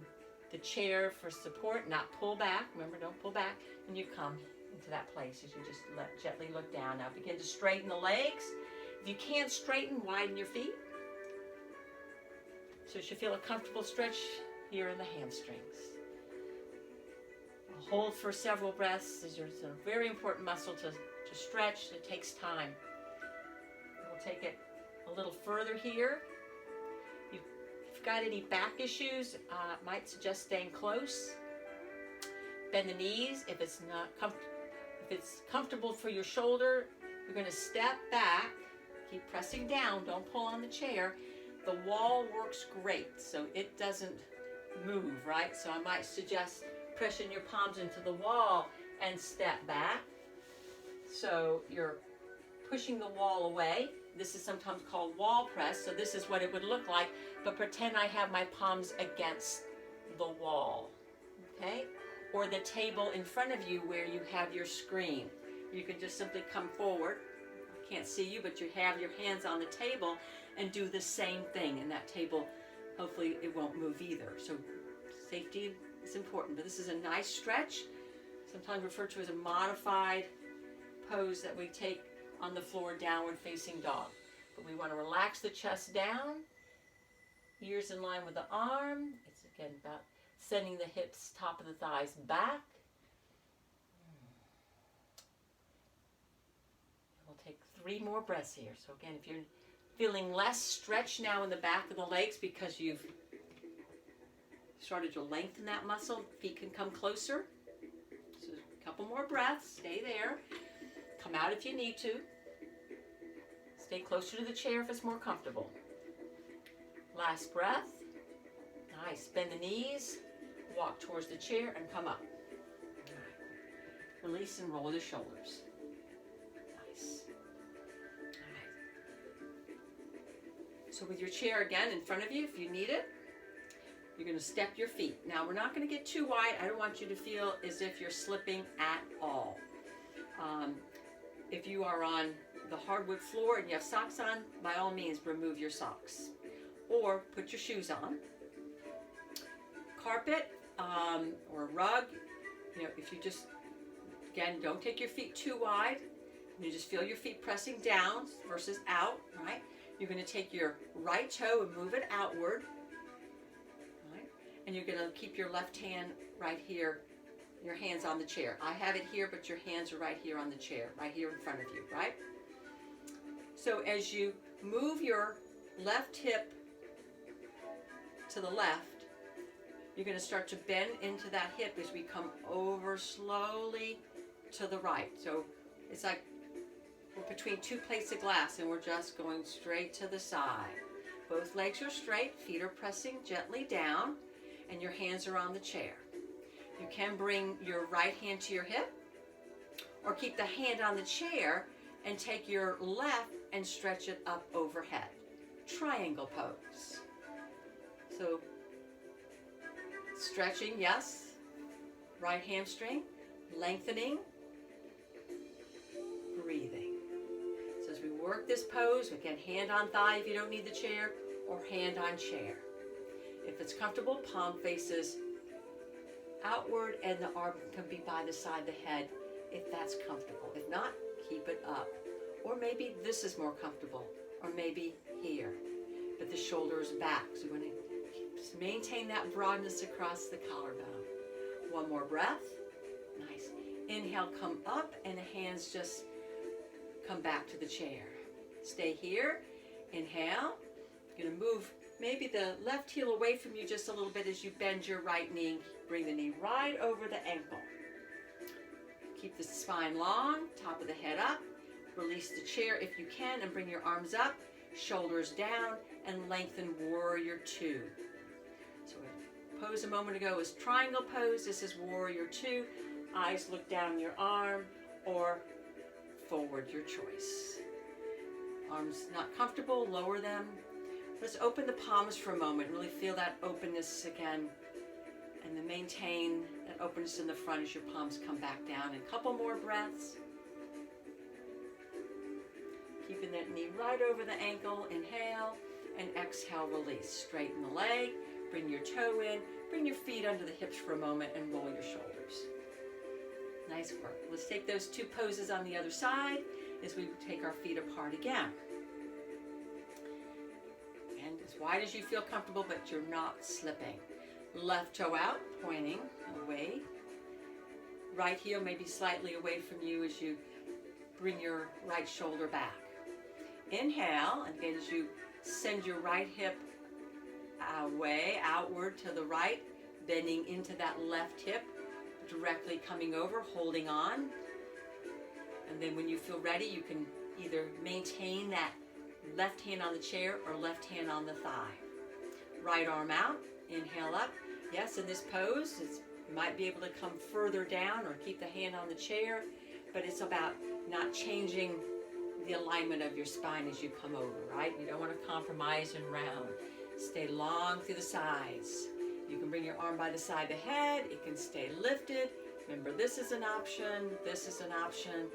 the chair for support, not pull back. Remember, don't pull back. And you come into that place as you just gently look down. Now begin to straighten the legs. If you can't straighten, widen your feet. So you should feel a comfortable stretch here in the hamstrings. Hold for several breaths. This is a very important muscle to stretch. It takes time. We'll take it a little further here. If you've got any back issues, might suggest staying close. Bend the knees. If it's comfortable for your shoulder, you're going to step back. Keep pressing down. Don't pull on the chair. The wall works great, so it doesn't move, right? So I might suggest pressing your palms into the wall and step back. So you're pushing the wall away. This is sometimes called wall press, so this is what it would look like, but pretend I have my palms against the wall, okay? Or the table in front of you where you have your screen. You can just simply come forward. I can't see you, but you have your hands on the table and do the same thing. And that table, hopefully it won't move either. So safety is important, but this is a nice stretch, sometimes referred to as a modified pose that we take on the floor, downward facing dog. But we want to relax the chest down, ears in line with the arm. It's again about sending the hips, top of the thighs back. We'll take 3 more breaths here. So again, if you're feeling less stretch now in the back of the legs because you've started to lengthen that muscle, feet can come closer. So a couple more breaths. Stay there. Come out if you need to. Stay closer to the chair if it's more comfortable. Last breath. Nice. Bend the knees. Walk towards the chair and come up. Release and roll the shoulders. Nice. All right. So with your chair again in front of you, if you need it, you're going to step your feet. Now, we're not going to get too wide. I don't want you to feel as if you're slipping at all. If you are on the hardwood floor and you have socks on, by all means, remove your socks. Or put your shoes on. Carpet or rug, if you just, again, don't take your feet too wide. You just feel your feet pressing down versus out, right? You're going to take your right toe and move it outward. And you're going to keep your left hand right here, your hands on the chair. I have it here, but your hands are right here on the chair, right here in front of you, right? So as you move your left hip to the left, you're going to start to bend into that hip as we come over slowly to the right. So it's like we're between 2 plates of glass and we're just going straight to the side. Both legs are straight, feet are pressing gently down, and your hands are on the chair. You can bring your right hand to your hip or keep the hand on the chair and take your left and stretch it up overhead. Triangle pose. So stretching, yes. Right hamstring, lengthening, breathing. So as we work this pose, again, hand on thigh if you don't need the chair, or hand on chair. If it's comfortable, palm faces outward and the arm can be by the side of the head if that's comfortable. If not, keep it up. Or maybe this is more comfortable, or maybe here. But the shoulder is back, so you want to just maintain that broadness across the collarbone. One more breath. Nice. Inhale, come up, and the hands just come back to the chair. Stay here. Inhale. You're going to move maybe the left heel away from you just a little bit as you bend your right knee. Bring the knee right over the ankle. Keep the spine long, top of the head up. Release the chair if you can and bring your arms up, shoulders down, and lengthen warrior two. So pose a moment ago was triangle pose. This is warrior two. Eyes look down your arm or forward, your choice. Arms not comfortable, lower them. Let's open the palms for a moment. Really feel that openness again. And then maintain that openness in the front as your palms come back down. And a couple more breaths. Keeping that knee right over the ankle. Inhale and exhale, release. Straighten the leg, bring your toe in, bring your feet under the hips for a moment and roll your shoulders. Nice work. Let's take those two poses on the other side as we take our feet apart again. And as wide as you feel comfortable, but you're not slipping. Left toe out, pointing away. Right heel maybe slightly away from you as you bring your right shoulder back. Inhale, and again as you send your right hip away, outward to the right, bending into that left hip, directly coming over, holding on. And then when you feel ready, you can either maintain that left hand on the chair or left hand on the thigh. Right arm out, inhale up. Yes, in this pose, you might be able to come further down or keep the hand on the chair, but it's about not changing the alignment of your spine as you come over, right? You don't want to compromise and round. Stay long through the sides. You can bring your arm by the side of the head. It can stay lifted. Remember, this is an option. This is an option.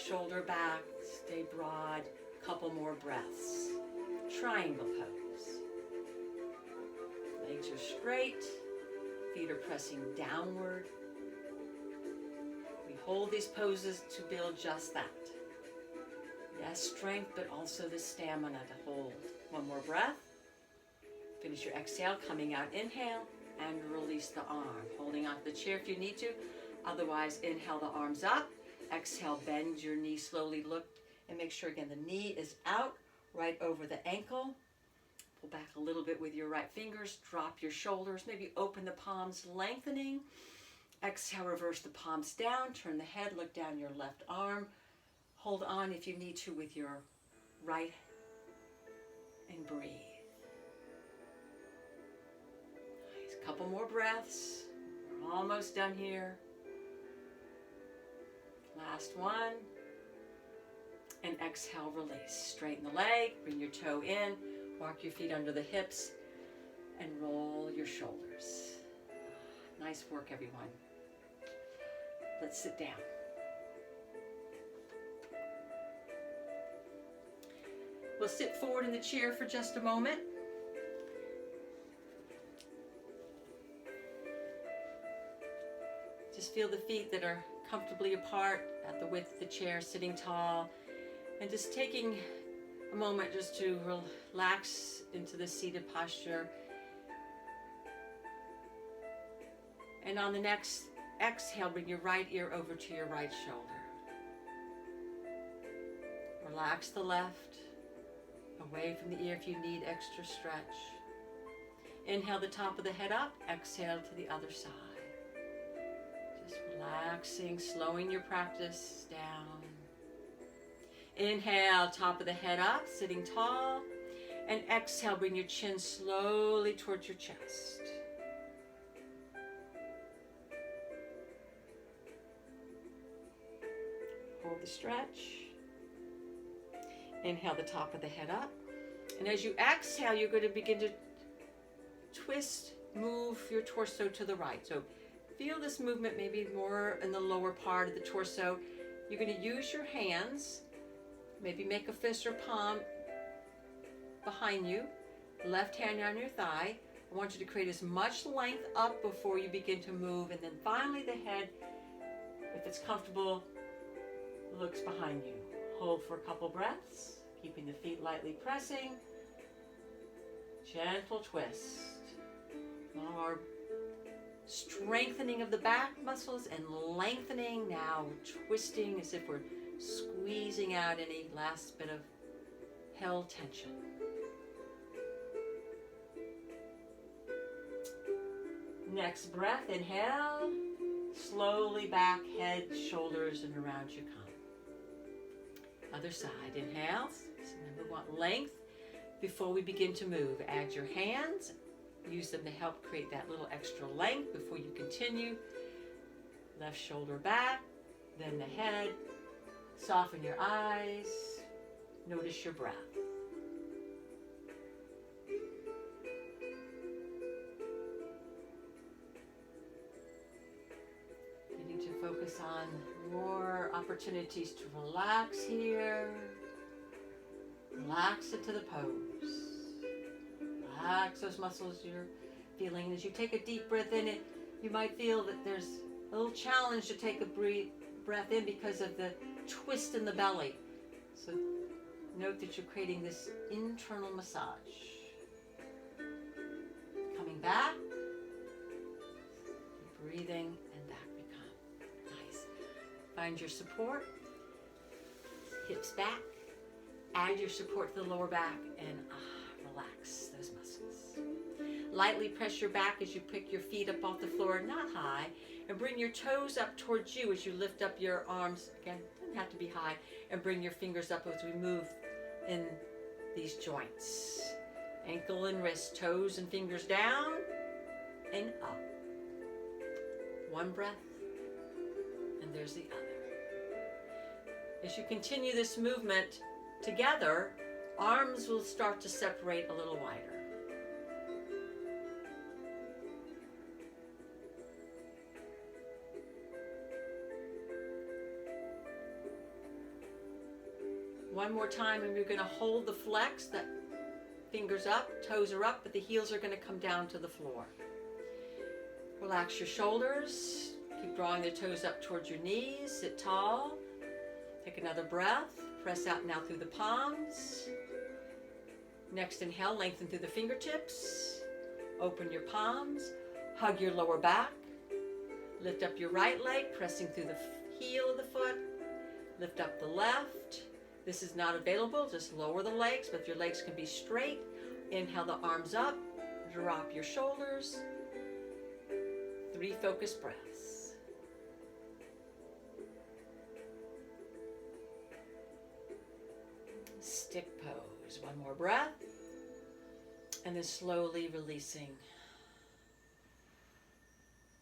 Shoulder back, stay broad. Couple more breaths. Triangle pose. Legs are straight. Feet are pressing downward. We hold these poses to build just that. Yes, strength, but also the stamina to hold. One more breath. Finish your exhale, coming out, inhale, and release the arm. Holding onto the chair if you need to. Otherwise, inhale the arms up. Exhale, bend your knee slowly. Look and make sure, again, the knee is out, right over the ankle. Pull back a little bit with your right fingers. Drop your shoulders. Maybe open the palms, lengthening. Exhale, reverse the palms down. Turn the head, look down your left arm. Hold on if you need to with your right and breathe. Nice. Couple more breaths. We're almost done here. Last one. And exhale, release. Straighten the leg, bring your toe in, walk your feet under the hips, and roll your shoulders. Nice work, everyone. Let's sit down. We'll sit forward in the chair for just a moment. Just feel the feet that are comfortably apart at the width of the chair, sitting tall. And just taking a moment just to relax into the seated posture. And on the next exhale, bring your right ear over to your right shoulder. Relax the left, away from the ear if you need extra stretch. Inhale the top of the head up, exhale to the other side. Just relaxing, slowing your practice down. Inhale, top of the head up, sitting tall. And exhale, bring your chin slowly towards your chest. Hold the stretch. Inhale the top of the head up. And as you exhale, you're going to begin to twist, move your torso to the right. So feel this movement maybe more in the lower part of the torso. You're going to use your hands. Maybe make a fist or palm behind you. Left hand on your thigh. I want you to create as much length up before you begin to move. And then finally the head, if it's comfortable, looks behind you. Hold for a couple breaths, keeping the feet lightly pressing. Gentle twist. More strengthening of the back muscles and lengthening. Now twisting as if we're squeezing out any last bit of held tension. Next breath, inhale. Slowly back, head, shoulders, and around you come. Other side, inhale. Remember, we want length. Before we begin to move, add your hands. Use them to help create that little extra length before you continue. Left shoulder back, then the head. Soften your eyes. Notice your breath. Beginning to focus on more opportunities to relax here. Relax into the pose. Relax those muscles you're feeling. As you take a deep breath in, you might feel that there's a little challenge to take a breath in because of the twist in the belly. So note that you're creating this internal massage. Coming back, breathing, and back we come. Nice. Find your support. Hips back. Add your support to the lower back and relax those muscles. Lightly press your back as you pick your feet up off the floor, not high, and bring your toes up towards you as you lift up your arms. Again, doesn't have to be high, and bring your fingers up as we move in these joints. Ankle and wrist, toes and fingers down and up. One breath, and there's the other. As you continue this movement together, arms will start to separate a little wider. One more time, and you're going to hold the flex, the fingers up, toes are up, but the heels are going to come down to the floor. Relax your shoulders. Keep drawing the toes up towards your knees. Sit tall. Take another breath. Press out now through the palms. Next inhale, lengthen through the fingertips. Open your palms. Hug your lower back. Lift up your right leg, pressing through the heel of the foot. Lift up the left. This is not available, just lower the legs, but your legs can be straight. Inhale the arms up. Drop your shoulders. 3 focused breaths. Stick pose. One more breath. And then slowly releasing.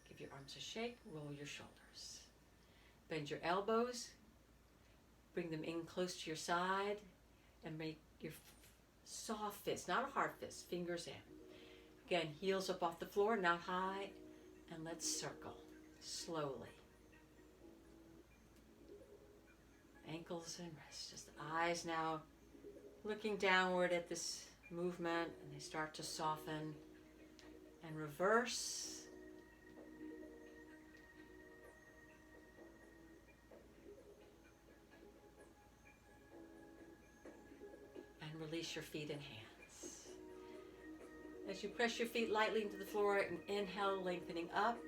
Give your arms a shake. Roll your shoulders. Bend your elbows. Bring them in close to your side. And make your soft fist, not a hard fist, fingers in. Again, heels up off the floor, not high. And let's circle slowly. Ankles and wrists. Just eyes now looking downward at this movement, and they start to soften and reverse. And release your feet and hands. As you press your feet lightly into the floor, and inhale, lengthening up.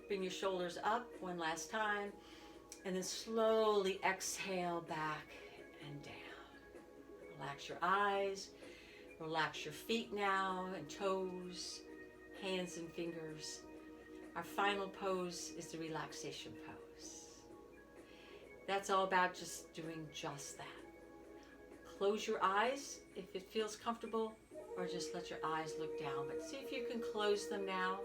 Bring your shoulders up one last time. And then slowly exhale back and down. Relax your eyes. Relax your feet now and toes, hands and fingers. Our final pose is the relaxation pose. That's all about just doing just that. Close your eyes if it feels comfortable, or just let your eyes look down. But see if you can close them now.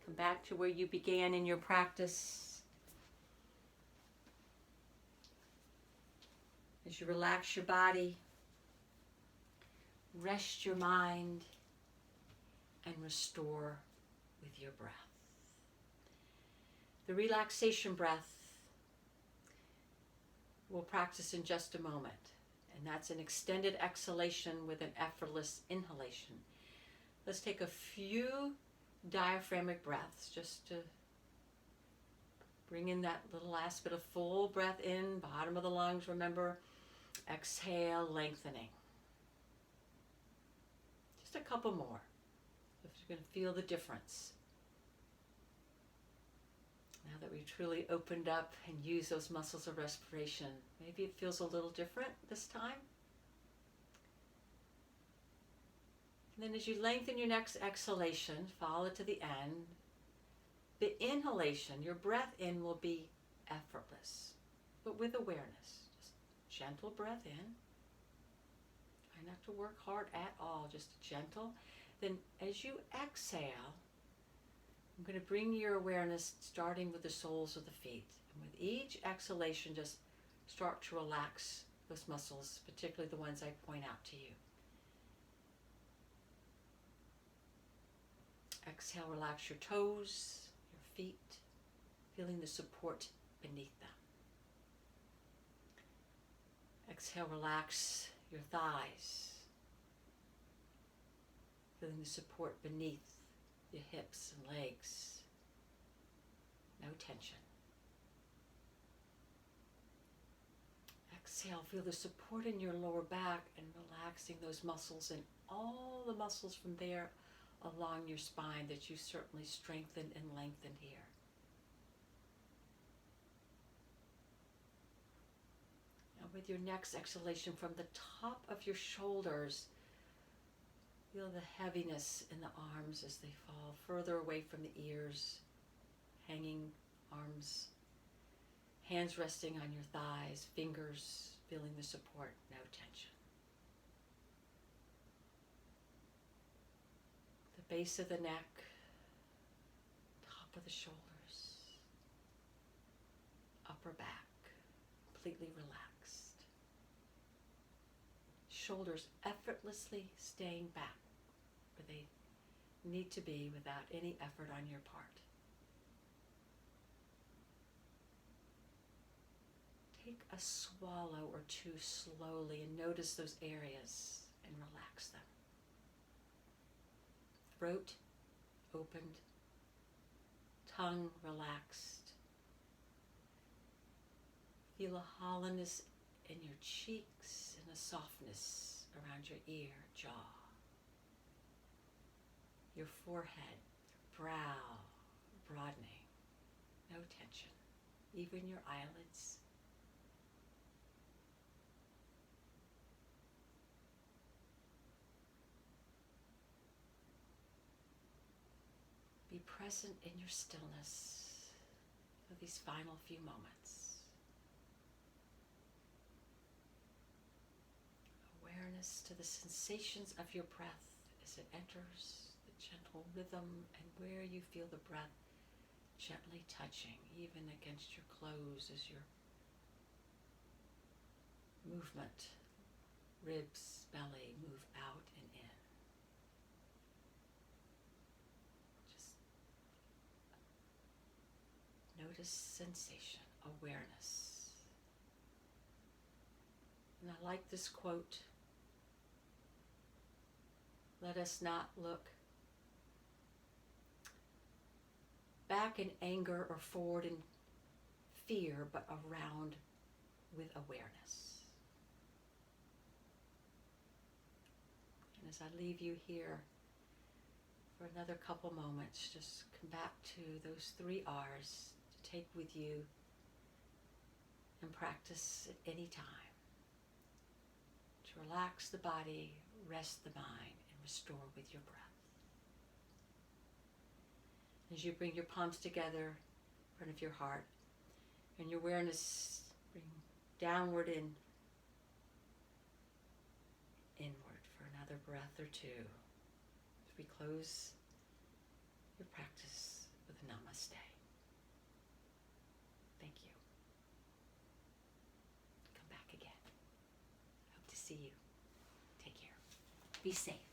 Come back to where you began in your practice. As you relax your body, rest your mind, and restore with your breath. The relaxation breath we'll practice in just a moment, and that's an extended exhalation with an effortless inhalation. Let's take a few diaphragmatic breaths just to bring in that little last bit of full breath in, bottom of the lungs, remember. Exhale, lengthening. Just a couple more. If you're going to feel the difference. Now that we've truly opened up and used those muscles of respiration, maybe it feels a little different this time. And then as you lengthen your next exhalation, follow it to the end. The inhalation, your breath in will be effortless, but with awareness. Just gentle breath in. Try not to work hard at all, just gentle. Then as you exhale, I'm going to bring your awareness starting with the soles of the feet. And with each exhalation, just start to relax those muscles, particularly the ones I point out to you. Exhale, relax your toes, your feet, feeling the support beneath them. Exhale, relax your thighs, feeling the support beneath your hips and legs. No tension. Exhale, feel the support in your lower back and relaxing those muscles and all the muscles from there along your spine that you certainly strengthened and lengthened here. Now with your next exhalation from the top of your shoulders, feel the heaviness in the arms as they fall further away from the ears, hanging arms, hands resting on your thighs, fingers feeling the support, no tension. The base of the neck, top of the shoulders, upper back, completely relaxed. Shoulders effortlessly staying back where they need to be without any effort on your part. Take a swallow or two slowly and notice those areas and relax them. Throat opened, tongue relaxed. Feel a hollowness in your cheeks and a softness around your ear, jaw. Your forehead, brow, broadening, no tension, even your eyelids. Be present in your stillness for these final few moments. Awareness to the sensations of your breath as it enters, the gentle rhythm, and where you feel the breath gently touching, even against your clothes as your movement, ribs, belly move out and in. Notice sensation, awareness. And I like this quote. Let us not look back in anger or forward in fear, but around with awareness. And as I leave you here for another couple moments, just come back to those 3 R's to take with you and practice at any time. To relax the body, rest the mind, and restore with your breath. As you bring your palms together in front of your heart, and your awareness bring downward and inward for another breath or two. As we close your practice with a namaste. Thank you. Come back again. Hope to see you. Take care. Be safe.